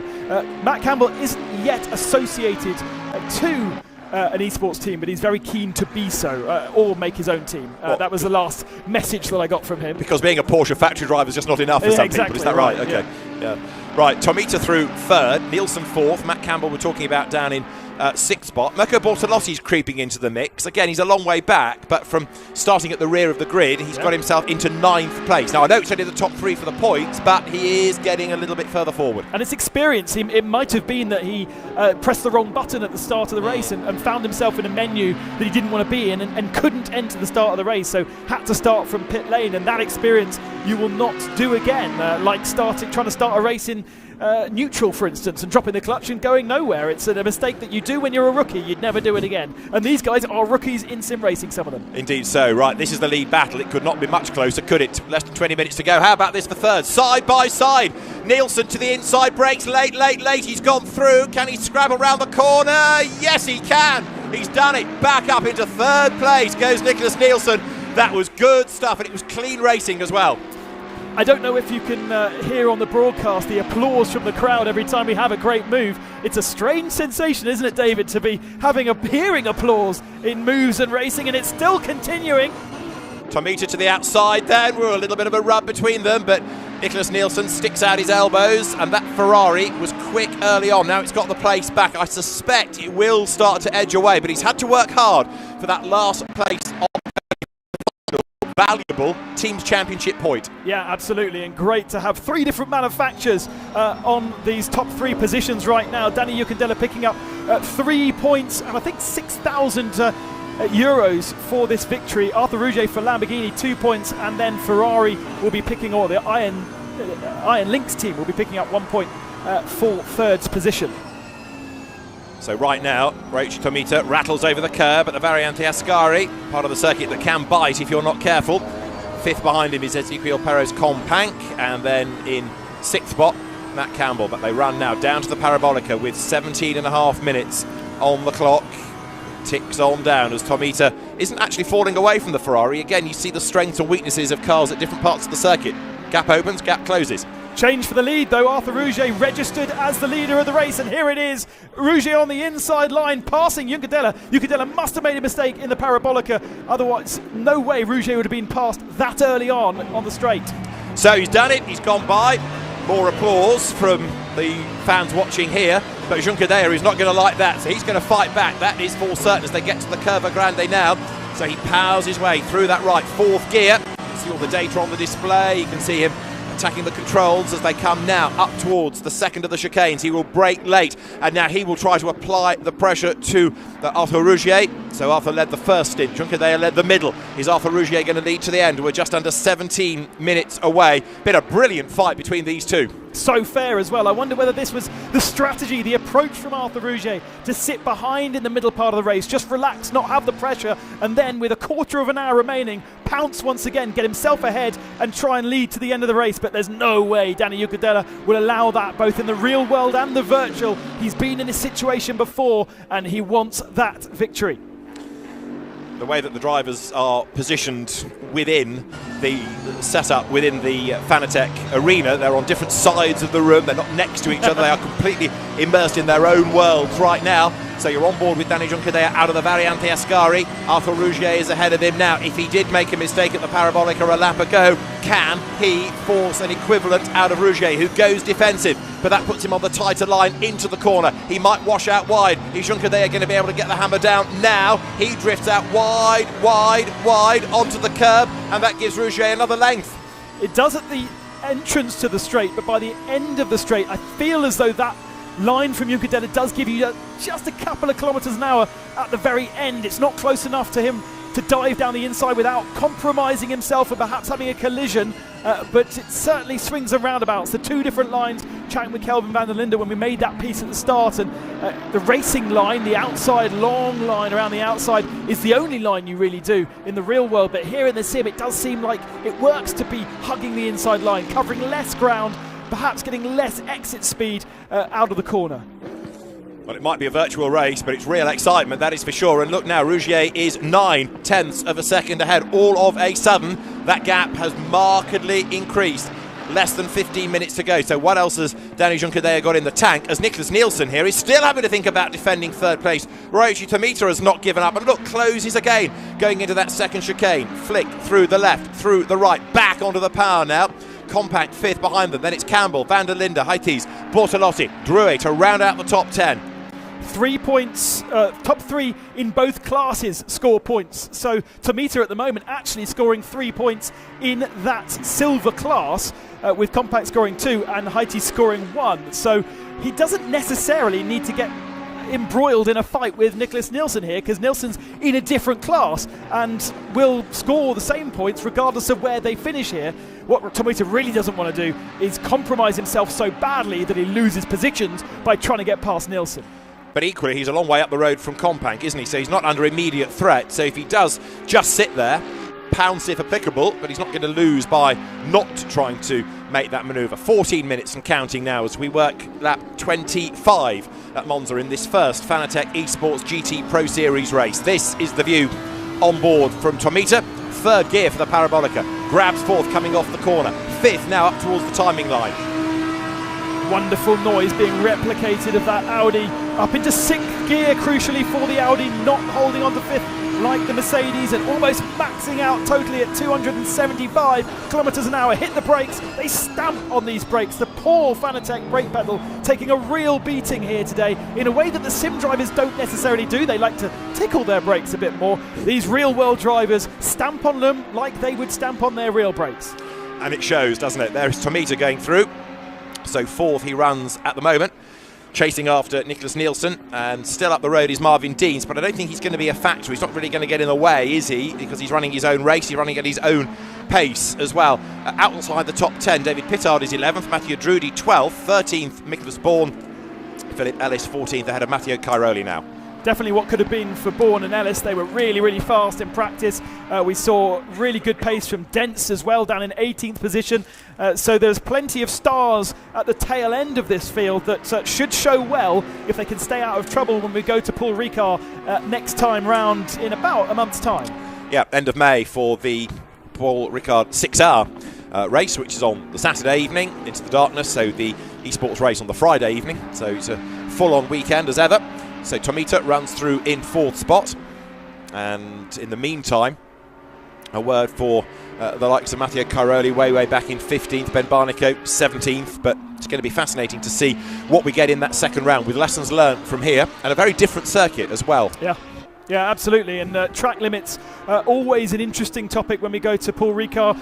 Matt Campbell isn't yet associated to an esports team, but he's very keen to be so, or make his own team. That was the last message that I got from him. Because being a Porsche factory driver is just not enough for some exactly, people, is that right? Okay. Yeah. Right, Tomita through third, Nielsen fourth, Matt Campbell we're talking about down in 6th spot. Mirko Bortolotti's creeping into the mix. Again, he's a long way back, but from starting at the rear of the grid, he's got himself into 9th place. Now, I know it's only the top 3 for the points, but he is getting a little bit further forward. And it's experience. It might have been that he pressed the wrong button at the start of the race and found himself in a menu that he didn't want to be in and couldn't enter the start of the race, so had to start from pit lane. And that experience you will not do again, like trying to start a race in neutral, for instance, and dropping the clutch and going nowhere. It's a mistake that you do when you're a rookie. You'd never do it again. And these guys are rookies in sim racing, some of them. Indeed so. Right, this is the lead battle. It could not be much closer, could it? Less than 20 minutes to go. How about this for third? Side by side. Nielsen to the inside, brakes late. He's gone through. Can he scrabble round the corner? Yes, he can. He's done it. Back up into third place goes Nicholas Nielsen. That was good stuff, and it was clean racing as well. I don't know if you can hear on the broadcast the applause from the crowd every time we have a great move. It's a strange sensation, isn't it, David, to be hearing applause in moves and racing, and it's still continuing. Tomita to the outside then. We're a little bit of a rub between them, but Nicholas Nielsen sticks out his elbows, and that Ferrari was quick early on. Now it's got the place back. I suspect it will start to edge away, but he's had to work hard for that last place on valuable team's championship point. Yeah, absolutely, and great to have 3 different manufacturers on these top 3 positions right now. Danny Yucandella picking up 3 points and I think 6,000 euros for this victory. Arthur Rouget for Lamborghini 2 points, and then Ferrari will be picking, or the Iron Lynx team will be picking up 1 point for third position. So right now, Reichi Tomita rattles over the curb at the Variante Ascari, part of the circuit that can bite if you're not careful. 5th behind him is Ezequiel Perez Companc, and then in 6th spot, Matt Campbell. But they run now down to the Parabolica with 17.5 minutes on the clock. Ticks on down as Tomita isn't actually falling away from the Ferrari. Again, you see the strengths and weaknesses of cars at different parts of the circuit. Gap opens, gap closes. Change for the lead though. Arthur Rouget registered as the leader of the race, and here it is. Rouget on the inside line, passing Yucandella. Yucandella must have made a mistake in the Parabolica, otherwise no way Rouget would have been passed that early on the straight. So he's done it, he's gone by. More applause from the fans watching here, but Juncadella is not going to like that, so he's going to fight back. That is for certain as they get to the Curva Grande now. So he powers his way through that right 4th gear. You can see all the data on the display. You can see him attacking the controls as they come now up towards the second of the chicanes. He will brake late, and now he will try to apply the pressure to Arthur Rouget. So Arthur led the first stint, Juncadella led the middle. Is Arthur Rouget going to lead to the end? We're just under 17 minutes away. Been a brilliant fight between these two. So fair as well. I wonder whether this was the strategy, the approach from Arthur Rouget to sit behind in the middle part of the race, just relax, not have the pressure, and then with a quarter of an hour remaining, pounce once again, get himself ahead and try and lead to the end of the race, but there's no way Danny Juncadella will allow that, both in the real world and the virtual. He's been in this situation before and he wants that victory. The way that the drivers are positioned within the setup, within the Fanatec Arena, they're on different sides of the room, they're not next to each other, they are completely immersed in their own worlds right now. So you're on board with Danny Juncadella out of the Variante Ascari. Arthur Rougier is ahead of him now. If he did make a mistake at the Parabolica a lap ago, can he force an equivalent out of Rougier, who goes defensive? But that puts him on the tighter line into the corner. He might wash out wide. Is Juncadella going to be able to get the hammer down now? He drifts out wide, wide, wide onto the curb, and that gives Rougier another length. It does at the entrance to the straight, but by the end of the straight, I feel as though that line from Juncadella does give you just a couple of kilometres an hour at the very end. It's not close enough to him to dive down the inside without compromising himself and perhaps having a collision, but it certainly swings and roundabouts. The two different lines, chatting with Kelvin van der Linde when we made that piece at the start, and the racing line, the outside long line around the outside, is the only line you really do in the real world, but here in the sim it does seem like it works to be hugging the inside line, covering less ground, perhaps getting less exit speed out of the corner. Well, it might be a virtual race, but it's real excitement, that is for sure. And look now, Rougier is 9/10ths of a second ahead. All of a sudden, that gap has markedly increased. Less than 15 minutes to go. So what else has Danny Juncadella got in the tank? As Nicholas Nielsen here is still having to think about defending third place. Ryoichi Tomita has not given up. And look, closes again, going into that second chicane. Flick through the left, through the right, back onto the power now. Compact fifth behind them. Then it's Campbell, van der Linde, Heities, Bortolotti, Drouet to round out the top 10. 3 points, top three in both classes score points. So Tomita at the moment actually scoring 3 points in that silver class, with Compact scoring 2 and Haiti scoring 1. So he doesn't necessarily need to get embroiled in a fight with Nicholas Nielsen here, because Nielsen's in a different class and will score the same points regardless of where they finish here. What Tomita really doesn't want to do is compromise himself so badly that he loses positions by trying to get past Nielsen. But equally, he's a long way up the road from Compact, isn't he? So he's not under immediate threat. So if he does just sit there, pounce if applicable, but he's not going to lose by not trying to make that manoeuvre. 14 minutes and counting now as we work lap 25 at Monza in this first Fanatec Esports GT Pro Series race. This is the view on board from Tomita. Third gear for the Parabolica. Grabs fourth coming off the corner. Fifth now up towards the timing line. Wonderful noise being replicated of that Audi up into 6th gear, crucially for the Audi, not holding on to 5th like the Mercedes and almost maxing out totally at 275 kilometers an hour. Hit the brakes, they stamp on these brakes. The poor Fanatec brake pedal taking a real beating here today in a way that the sim drivers don't necessarily do. They like to tickle their brakes a bit more. These real world drivers stamp on them like they would stamp on their real brakes. And it shows, doesn't it? There's Tomita going through. So fourth he runs at the moment, chasing after Nicholas Nielsen, and still up the road is Marvin Deans, but I don't think he's going to be a factor. He's not really going to get in the way, is he? Because he's running his own race, he's running at his own pace as well. Outside the top 10, David Pittard is 11th, Mathieu Drudi 12th, 13th, Nicholas Bourne, Philip Ellis 14th, ahead of Matteo Cairoli now. Definitely what could have been for Bourne and Ellis. They were really, really fast in practice. We saw really good pace from Dents as well, down in 18th position. So there's plenty of stars at the tail end of this field that should show well if they can stay out of trouble when we go to Paul Ricard next time round in about a month's time. Yeah, end of May for the Paul Ricard 6-hour race, which is on the Saturday evening into the darkness. So the Esports race on the Friday evening. So it's a full-on weekend as ever. So Tomita runs through in 4th spot, and in the meantime, a word for the likes of Matteo Cairoli way back in 15th, Ben Barnico 17th, but it's going to be fascinating to see what we get in that second round with lessons learned from here, and a very different circuit as well. Yeah, absolutely, and track limits always an interesting topic when we go to Paul Ricard.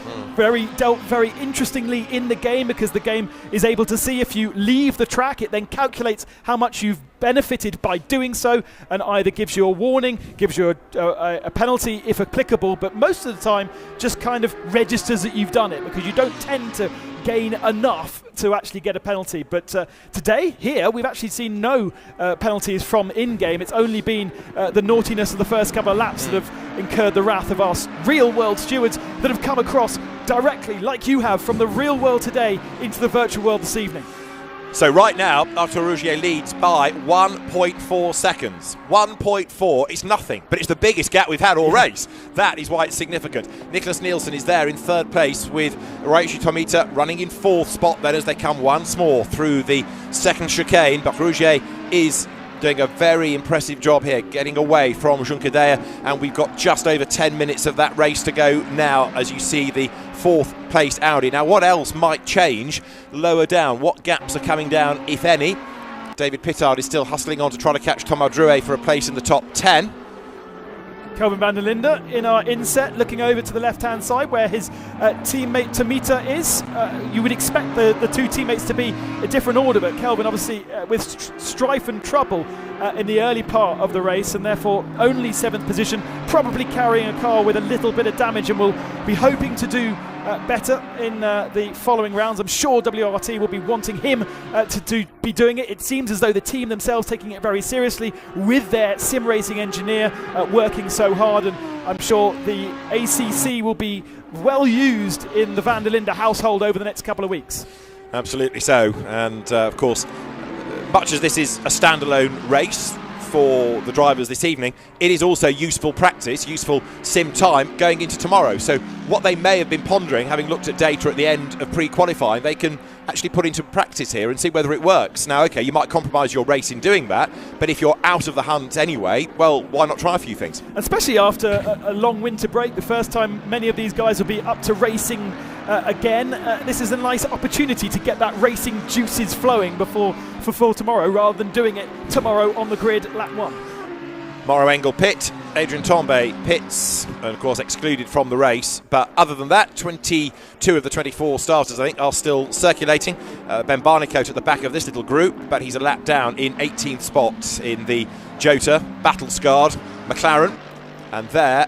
Dealt very interestingly in the game, because the game is able to see if you leave the track, it then calculates how much you've benefited by doing so, and either gives you a warning, gives you a penalty if applicable, but most of the time just kind of registers that you've done it, because you don't tend to gain enough to actually get a penalty. But today, here, we've actually seen no penalties from in-game. It's only been the naughtiness of the first couple of laps that have incurred the wrath of our real-world stewards that have come across directly, like you have, from the real world today into the virtual world this evening. So right now, Arthur Rougier leads by 1.4 seconds. 1.4 is nothing, but it's the biggest gap we've had all race. That is why it's significant. Nicholas Nielsen is there in third place, with Raichi Tomita running in fourth spot then as they come once more through the second chicane. But Rougier is doing a very impressive job here, getting away from Junqueira, and we've got just over 10 minutes of that race to go now, as you see the fourth place Audi. Now, what else might change lower down? What gaps are coming down, if any? David Pittard is still hustling on to try to catch Thomas Drouet for a place in the top 10. Kelvin van der Linde in our inset, looking over to the left-hand side where his teammate Tomita is. You would expect the two teammates to be a different order, but Kelvin obviously with strife and trouble in the early part of the race, and therefore only 7th position, probably carrying a car with a little bit of damage, and will be hoping to do better in the following rounds. I'm sure WRT will be wanting him to be doing it. It seems as though the team themselves taking it very seriously, with their sim racing engineer working so hard, and I'm sure the ACC will be well used in the van der Linde household over the next couple of weeks. Absolutely so, and of course, much as this is a standalone race for the drivers this evening, it is also useful practice, useful sim time going into tomorrow. So what they may have been pondering, having looked at data at the end of pre-qualifying, they can actually put into practice here and see whether it works. Now, okay, you might compromise your race in doing that, but if you're out of the hunt anyway, well, why not try a few things? Especially after a long winter break, the first time many of these guys will be up to racing again. This is a nice opportunity to get that racing juices flowing for tomorrow, rather than doing it tomorrow on the grid, lap 1. Mauro Engel pit, Adrian Tombe pits, and of course excluded from the race. But other than that, 22 of the 24 starters, I think, are still circulating. Ben Barnicoat at the back of this little group, but he's a lap down in 18th spot in the Jota battle-scarred McLaren. And there,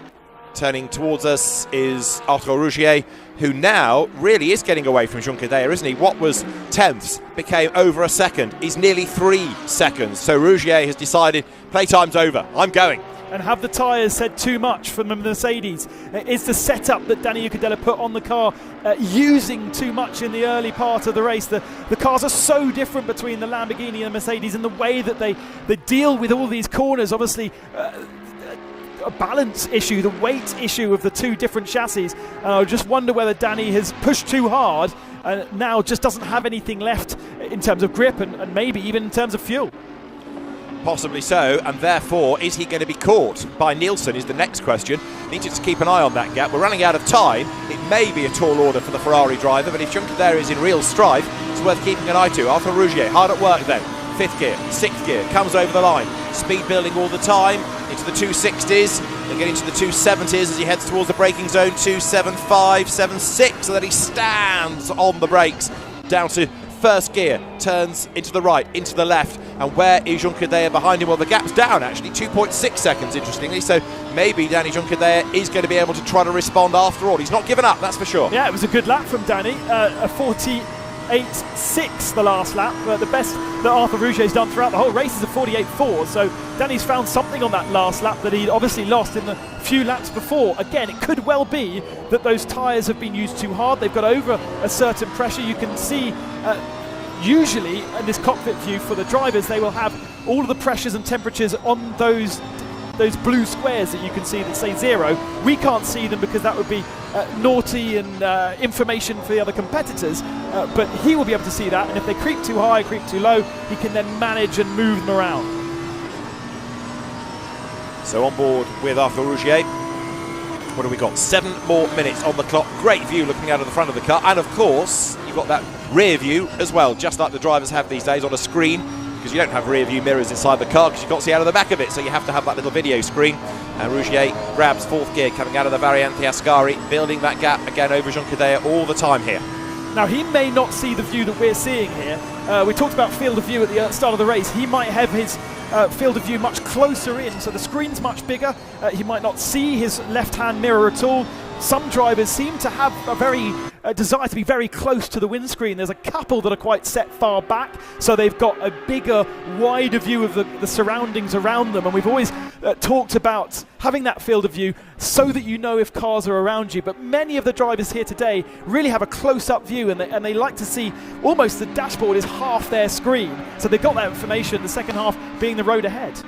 turning towards us, is Arthur Rougier, who now really is getting away from Junqueira, isn't he? What was 10ths became over a second, is nearly 3 seconds. So Rougier has decided, playtime's over, I'm going. And have the tyres said too much from the Mercedes? Is the setup that Danny Ucadella put on the car using too much in the early part of the race? The cars are so different between the Lamborghini and the Mercedes in the way that they deal with all these corners. Obviously, a balance issue, the weight issue of the two different chassis. And I just wonder whether Danny has pushed too hard and now just doesn't have anything left in terms of grip and maybe even in terms of fuel. Possibly so, and therefore, is he going to be caught by Nielsen is the next question. Need to just keep an eye on that gap. We're running out of time. It may be a tall order for the Ferrari driver, but if Junqueira is in real strife, it's worth keeping an eye to. Arthur Rougier, hard at work then. 5th gear, 6th gear, comes over the line. Speed building all the time, into the 260s, then getting to the 270s as he heads towards the braking zone, 275, 76, so that he stands on the brakes, down to 1st gear, turns into the right, into the left, and where is Junqueira behind him? Well, the gap's down actually, 2.6 seconds, interestingly, so maybe Danny Junqueira is going to be able to try to respond after all. He's not given up, that's for sure. Yeah, it was a good lap from Danny, a 48.6 the last lap, but the best that Arthur Rougier's done throughout the whole race is a 48.4, so Danny's found something on that last lap that he'd obviously lost in the few laps before. Again, it could well be that those tyres have been used too hard, they've got over a certain pressure. You can see usually in this cockpit view for the drivers, they will have all of the pressures and temperatures on those blue squares that you can see that say 0. We can't see them because that would be naughty and information for the other competitors, but he will be able to see that, and if they creep too high, creep too low, he can then manage and move them around. So on board with Arthur Rougier. What have we got? 7 more minutes on the clock. Great view looking out of the front of the car, and of course you've got that rear view as well, just like the drivers have these days on a screen, because you don't have rear view mirrors inside the car because you can't see out of the back of it, so you have to have that little video screen. And Rougier grabs 4th gear coming out of the Variante Ascari, building that gap again over Junqueira all the time here. Now, he may not see the view that we're seeing here. We talked about field of view at the start of the race. He might have his field of view much closer in, so the screen's much bigger. He might not see his left-hand mirror at all. Some drivers seem to have a very desire to be very close to the windscreen. There's a couple that are quite set far back, so they've got a bigger, wider view of the surroundings around them. And we've always talked about having that field of view so that you know if cars are around you. But many of the drivers here today really have a close-up view, and they like to see almost the dashboard is half their screen. So they've got that information, the second half being the road ahead.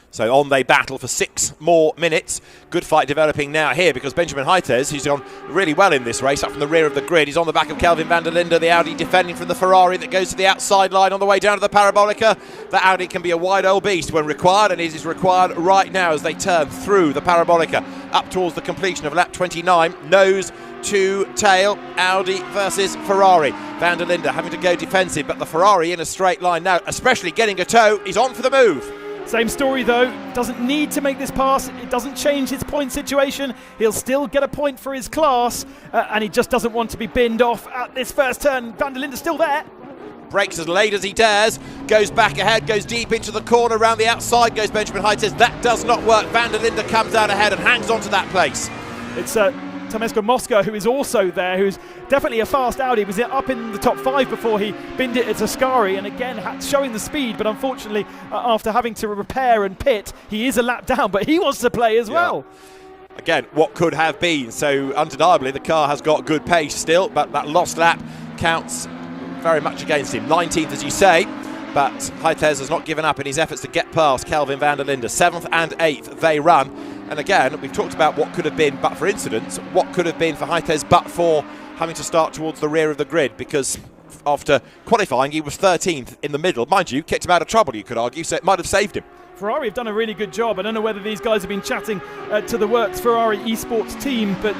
So on they battle for 6 more minutes. Good fight developing now here because Benjamin Hites, who's gone really well in this race, up from the rear of the grid, he's on the back of Kelvin van der Linde, the Audi defending from the Ferrari that goes to the outside line on the way down to the Parabolica. The Audi can be a wide old beast when required, and it is required right now as they turn through the Parabolica up towards the completion of lap 29. Nose to tail, Audi versus Ferrari. Van der Linde having to go defensive, but the Ferrari in a straight line now, especially getting a tow, is on for the move. Same story though, doesn't need to make this pass, it doesn't change his point situation, he'll still get a point for his class, and he just doesn't want to be binned off at this first turn. Van der Linde's still there. Breaks as late as he dares, goes back ahead, goes deep into the corner, around the outside goes Benjamin Hites. That does not work. Van der Linde comes out ahead and hangs on to that place. It's Tomasko Mosca, who is also there, who's definitely a fast Audi. He was up in the top 5 before he binned it at Ascari, and again showing the speed, but unfortunately after having to repair and pit, he is a lap down, but he wants to play as well. Again, what could have been. So undeniably the car has got good pace still, but that lost lap counts very much against him. 19th, as you say, but Hites has not given up in his efforts to get past Kelvin van der Linde. 7th and 8th they run. And again, we've talked about what could have been but for incidents, what could have been for Hites but for having to start towards the rear of the grid, because after qualifying he was 13th in the middle. Mind you, kicked him out of trouble, you could argue, so it might have saved him. Ferrari have done a really good job. I don't know whether these guys have been chatting to the Works Ferrari Esports team, but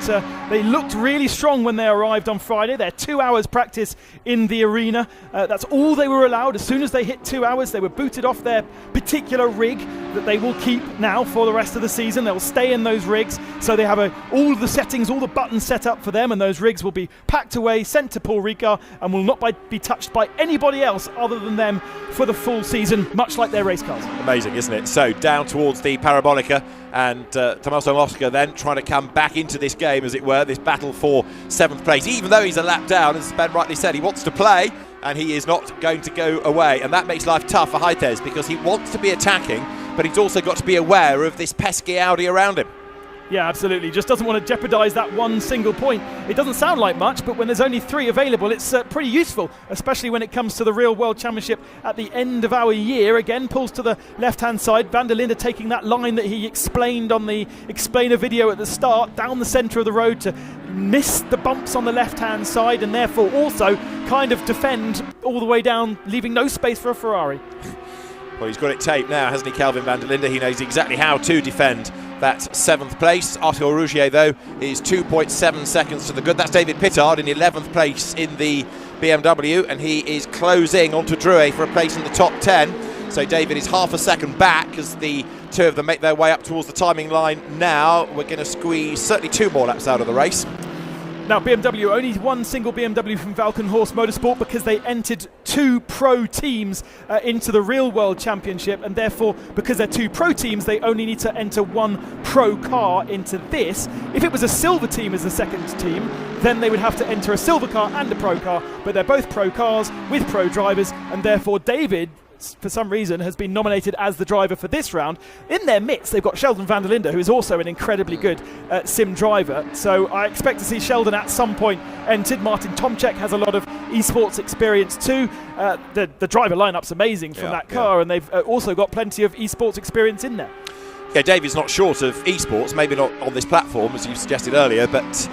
they looked really strong when they arrived on Friday. They're 2 hours practice in the arena. That's all they were allowed. As soon as they hit 2 hours, they were booted off their particular rig that they will keep now for the rest of the season. They'll stay in those rigs, so they have all the settings, all the buttons set up for them, and those rigs will be packed away, sent to Paul Ricard, and will not be touched by anybody else other than them for the full season, much like their race cars. Amazing, isn't it? So down towards the Parabolica, and Tomaso Mosca then trying to come back into this game, as it were, this battle for 7th place. Even though he's a lap down, as Ben rightly said, he wants to play, and he is not going to go away. And that makes life tough for Hites, because he wants to be attacking, but he's also got to be aware of this pesky Audi around him. Yeah, absolutely. Just doesn't want to jeopardise that one single point. It doesn't sound like much, but when there's only 3 available, it's pretty useful, especially when it comes to the real World Championship at the end of our year. Again, pulls to the left-hand side. Van der Linde taking that line that he explained on the explainer video at the start, down the centre of the road to miss the bumps on the left-hand side, and therefore also kind of defend all the way down, leaving no space for a Ferrari. Well, he's got it taped now, hasn't he, Kelvin van der Linde? He knows exactly how to defend that 7th place. Arthur Rougier, though, is 2.7 seconds to the good. That's David Pittard in 11th place in the BMW, and he is closing onto Drouet for a place in the top 10. So David is half a second back as the two of them make their way up towards the timing line now. We're going to squeeze certainly 2 more laps out of the race. Now, BMW, only one single BMW from Valkenhorst Motorsport, because they entered 2 pro teams into the Real World Championship, and therefore, because they're 2 pro teams, they only need to enter 1 pro car into this. If it was a silver team as the second team, then they would have to enter a silver car and a pro car, but they're both pro cars with pro drivers, and therefore David, for some reason, has been nominated as the driver for this round. In their midst, they've got Sheldon van der Linde, who is also an incredibly good sim driver. So I expect to see Sheldon at some point entered. Martin Tomczak has a lot of esports experience too. The driver lineup's amazing from that car, and they've also got plenty of esports experience in there. Yeah, David's not short of esports, maybe not on this platform, as you suggested earlier, but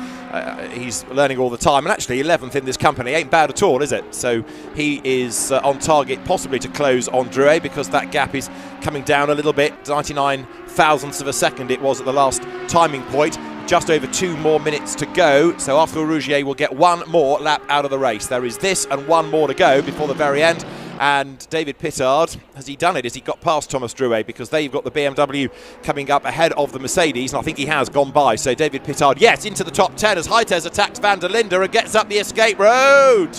he's learning all the time. And actually, 11th in this company ain't bad at all, is it? So he is on target possibly to close on Drouet, because that gap is coming down a little bit. 99 thousandths of a second it was at the last timing point. Just over 2 more minutes to go, so Arthur Rougier will get 1 more lap out of the race. There is this and 1 more to go before the very end, And David Pittard, has he done it? Has he got past Thomas Drouet? Because they've got the BMW coming up ahead of the Mercedes, and I think he has gone by. So David Pittard, yes, into the top 10 as Heiters attacks Van der Linde and gets up the escape road.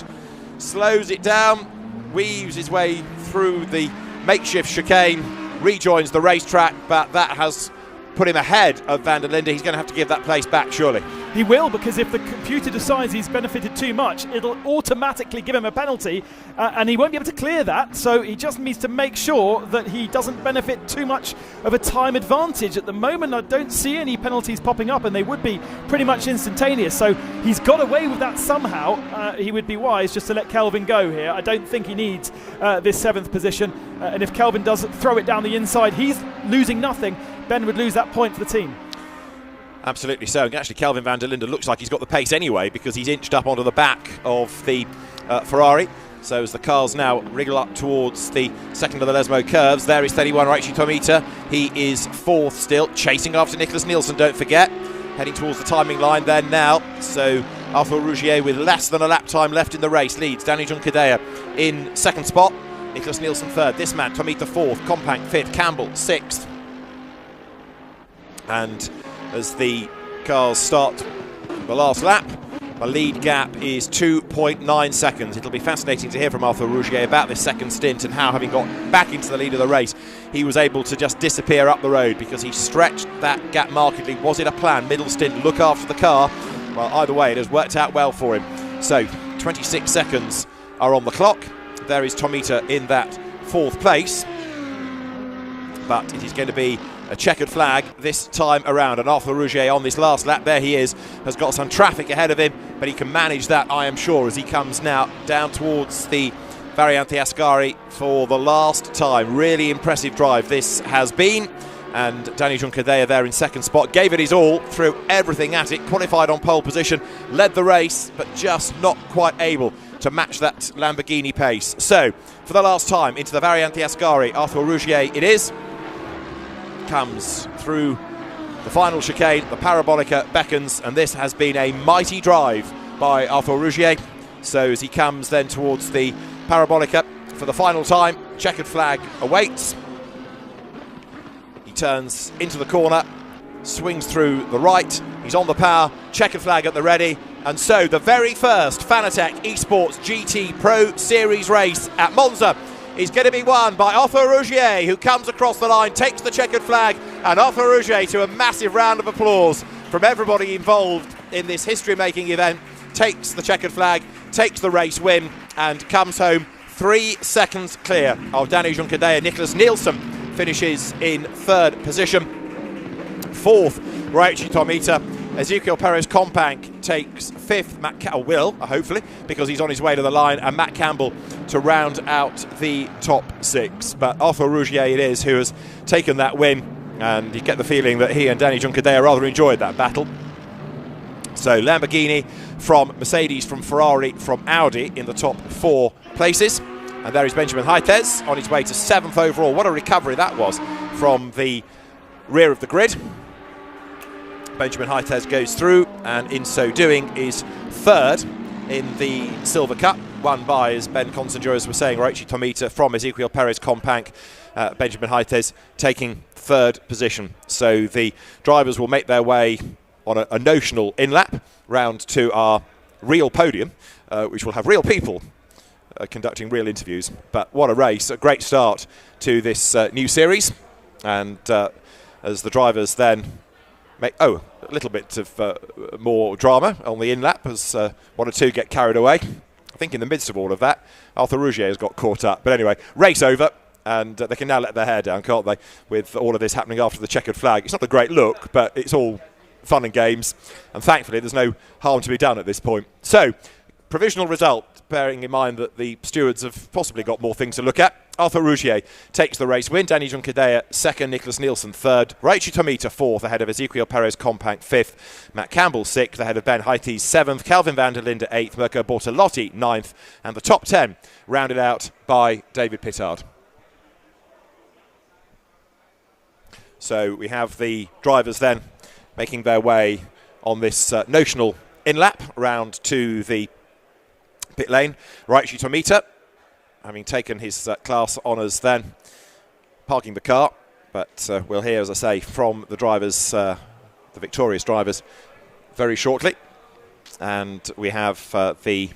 Slows it down, weaves his way through the makeshift chicane, rejoins the racetrack, but that has put him ahead of Van der Linde. He's going to have to give that place back, surely. He will, because if the computer decides he's benefited too much, it'll automatically give him a penalty, and he won't be able to clear that. So he just needs to make sure that he doesn't benefit too much of a time advantage. At the moment, I don't see any penalties popping up, and they would be pretty much instantaneous. So he's got away with that somehow. He would be wise just to let Kelvin go here. I don't think he needs this 7th position. And if Kelvin does throw it down the inside, he's losing nothing. Ben would lose that point for the team. Absolutely so. Actually, Kelvin van der Linde looks like he's got the pace anyway, because he's inched up onto the back of the Ferrari. So as the cars now wriggle up towards the second of the Lesmo curves, there is 31 Reichi Tomita. He is 4th still, chasing after Nicholas Nielsen, don't forget. Heading towards the timing line there now. So Arthur Rougier, with less than a lap time left in the race, leads Danny Juncadella in 2nd spot. Nicholas Nielsen 3rd. This man, Tomita 4th. Compact 5th. Campbell 6th. And as the cars start the last lap, the lead gap is 2.9 seconds. It'll be fascinating to hear from Arthur Rougier about this second stint and how, having got back into the lead of the race, he was able to just disappear up the road, because he stretched that gap markedly. Was it a plan? Middle stint, look after the car. Well, either way, it has worked out well for him. So 26 seconds are on the clock. There is Tomita in that 4th place, but it is going to be a checkered flag this time around. And Arthur Rougier on this last lap, there he is, has got some traffic ahead of him, but he can manage that, I am sure, as he comes now down towards the Variante Ascari for the last time. Really impressive drive this has been. And Danny Juncadella there in 2nd spot, gave it his all, threw everything at it, qualified on pole position, led the race, but just not quite able to match that Lamborghini pace. So, for the last time, into the Variante Ascari, Arthur Rougier it is. Comes through the final chicane, the Parabolica beckons, and this has been a mighty drive by Arthur Rougier. So as he comes then towards the Parabolica for the final time, checkered flag awaits. He turns into the corner, swings through the right, he's on the power, checkered flag at the ready, and so the very first Fanatec Esports GT Pro Series race at Monza is going to be won by Arthur Rougier, who comes across the line, takes the checkered flag, and Arthur Rougier, to a massive round of applause from everybody involved in this history-making event, takes the checkered flag, takes the race win, and comes home 3 seconds clear of Danny Juncadella. Nicholas Nielsen finishes in 3rd position. 4th, Reichi Tomita. Ezequiel Perez Companc takes 5th. Matt Campbell will, hopefully, because he's on his way to the line, and Matt Campbell to round out the top 6. But Arthur Rougier it is who has taken that win, and you get the feeling that he and Danny Juncadella rather enjoyed that battle. So Lamborghini from Mercedes, from Ferrari, from Audi in the top 4 places. And there is Benjamin Heitez on his way to 7th overall. What a recovery that was from the rear of the grid. Benjamin Heitez goes through, and in so doing is 3rd in the Silver Cup, won by, as Ben Consinger, as we're saying, Reichi Tomita from Ezequiel Perez Companc. Benjamin Heitez taking 3rd position. So the drivers will make their way on a notional in-lap round to our real podium, which will have real people conducting real interviews. But what a race, a great start to this new series. And as the drivers then a little bit of more drama on the in-lap as 1 or 2 get carried away. I think in the midst of all of that, Arthur Rougier has got caught up. But anyway, race over, and they can now let their hair down, can't they, with all of this happening after the checkered flag. It's not a great look, but it's all fun and games, and thankfully there's no harm to be done at this point. So, provisional result, bearing in mind that the stewards have possibly got more things to look at. Arthur Rougier takes the race win. Danny Juncadella 2nd, Nicholas Nielsen 3rd, Reichi Tomita 4th ahead of Ezequiel Perez Companc 5th, Matt Campbell 6th ahead of Ben Heitez 7th, Kelvin van der Linde 8th, Mirko Bortolotti 9th, and the top 10 rounded out by David Pittard. So we have the drivers then making their way on this notional in-lap round to the pit lane. Reichi Tomita having taken his class honours then, parking the car. But we'll hear, as I say, from the drivers, the victorious drivers, very shortly. And we have the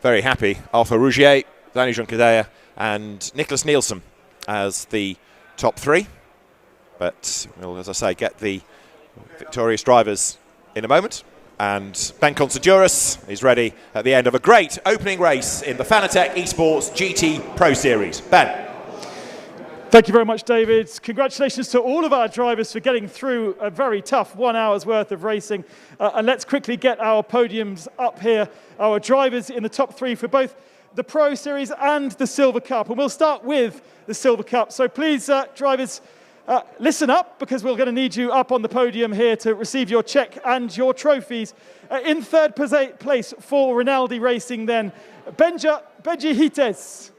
very happy Arthur Rougier, Danny Junqueira and Nicholas Nielsen as the top three. But we'll, as I say, get the victorious drivers in a moment. And Ben Considuris is ready at the end of a great opening race in the Fanatec Esports GT Pro Series. Ben. Thank you very much, David. Congratulations to all of our drivers for getting through a very tough 1 hour's worth of racing. And let's quickly get our podiums up here. Our drivers in the top three for both the Pro Series and the Silver Cup. And we'll start with the Silver Cup. So please, drivers, listen up, because we're going to need you up on the podium here to receive your check and your trophies. In third place for Rinaldi Racing then, Benji Hites.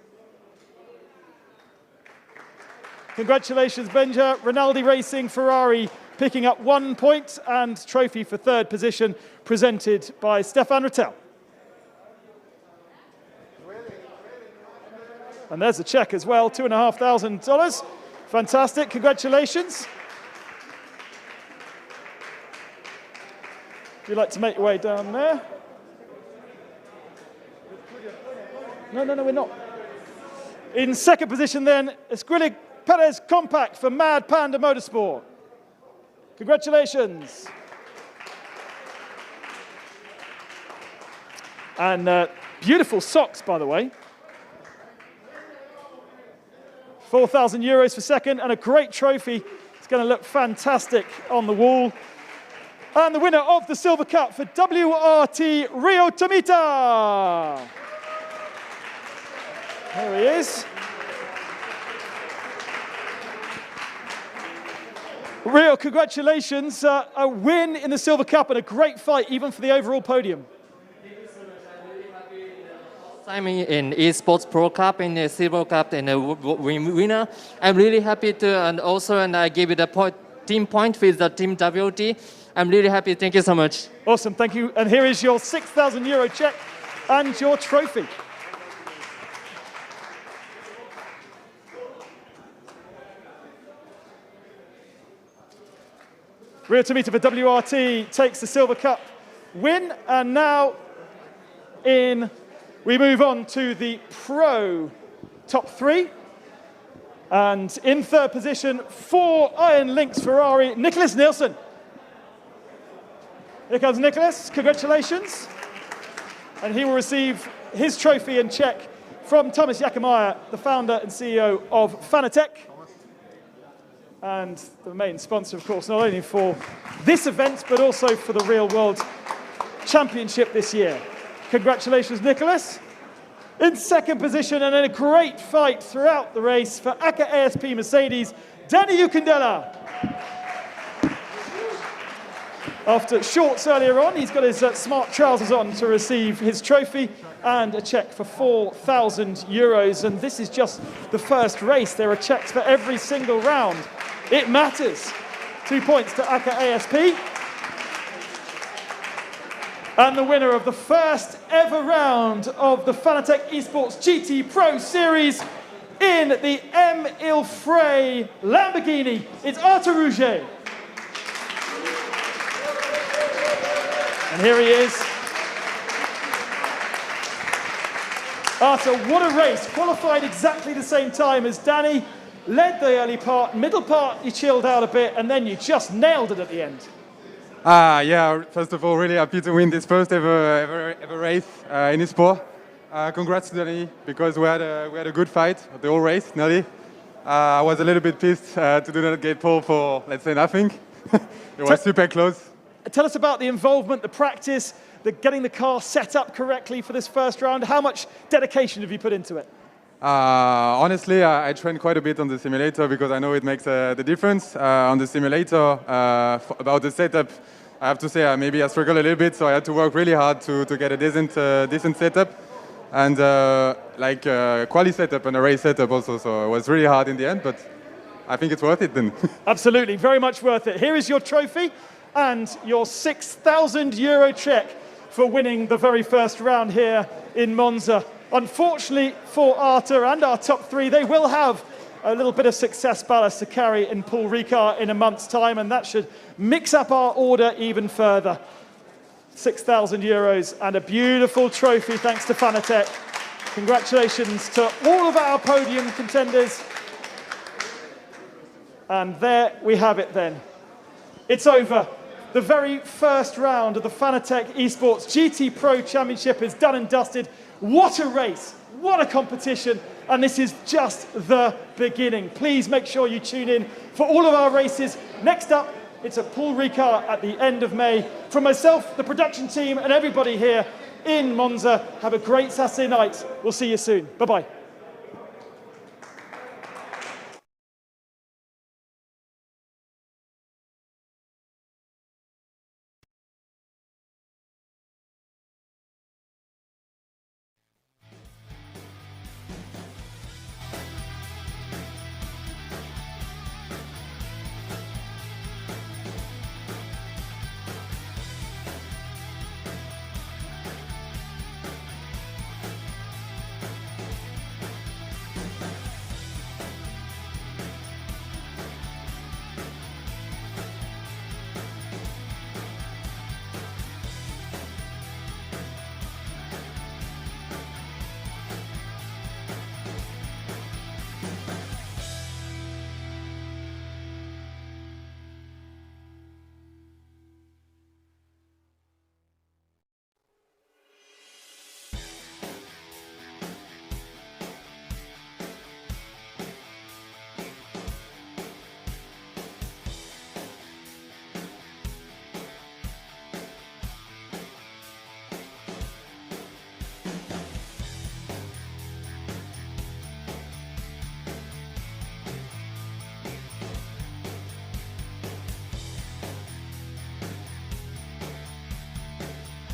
Congratulations, Benja. Rinaldi Racing, Ferrari picking up 1 point, and trophy for third position presented by Stefan Rattel. And there's a check as well, $2,500. Fantastic, congratulations. If you'd like to make your way down there. No, we're not. In second position then, Esquilic Perez Compact for Mad Panda Motorsport. Congratulations. And beautiful socks, by the way. €4,000 for second, and a great trophy. It's going to look fantastic on the wall. And the winner of the Silver Cup for WRT, Rio Tomita. There he is. Rio, congratulations. A win in the Silver Cup and a great fight, even for the overall podium. I'm in Esports Pro Cup, in the Silver Cup, and a winner. I'm really happy to, and I gave it a team point with the team WOT. I'm really happy. Thank you so much. Awesome, thank you. And here is your €6,000 check and your trophy. Rio Tomita for WRT takes the Silver Cup win, and now we move on to the Pro top three. And in third position for Iron Lynx Ferrari, Nicholas Nielsen. Here comes Nicholas, congratulations. And he will receive his trophy and check from Thomas Jakemeyer, the founder and CEO of Fanatec. And the main sponsor, of course, not only for this event, but also for the Real World Championship this year. Congratulations, Nicholas. In second position, and in a great fight throughout the race for ACA ASP Mercedes, Danny Ukendela. After shorts earlier on, he's got his smart trousers on to receive his trophy and a check for €4,000. And this is just the first race. There are checks for every single round. It matters. 2 points to ACA ASP. And the winner of the first ever round of the Fanatec Esports GT Pro Series in the M. Ilfray Lamborghini, it's Arthur Rougier. And here he is. Arthur, what a race. Qualified exactly the same time as Danny. Led the early part, middle part you chilled out a bit, and then you just nailed it at the end. Yeah, first of all, really happy to win this first ever race in Esports. Congrats to Danny, because we had a good fight the whole race, nearly. I was a little bit pissed to do not get pole for, let's say, nothing. It was super close. Tell us about the involvement, the practice, getting the car set up correctly for this first round. How much dedication have you put into it? Honestly, I train quite a bit on the simulator because I know it makes the difference. On the simulator, about the setup, I have to say maybe I struggled a little bit, so I had to work really hard to get a decent setup, and quali setup and a race setup also. So it was really hard in the end, but I think it's worth it then. Absolutely, very much worth it. Here is your trophy and your €6,000 check for winning the very first round here in Monza. Unfortunately for Arta and our top three, they will have a little bit of success ballast to carry in Paul Ricard in a month's time, and that should mix up our order even further. €6,000 and a beautiful trophy thanks to Fanatec. Congratulations to all of our podium contenders. And there we have it then. It's over. The very first round of the Fanatec Esports GT Pro Championship is done and dusted. What a race, what a competition, and this is just the beginning. Please make sure you tune in for all of our races. Next up, it's at Paul Ricard at the end of May. From myself, the production team, and everybody here in Monza, have a great Saturday night. We'll see you soon. Bye-bye.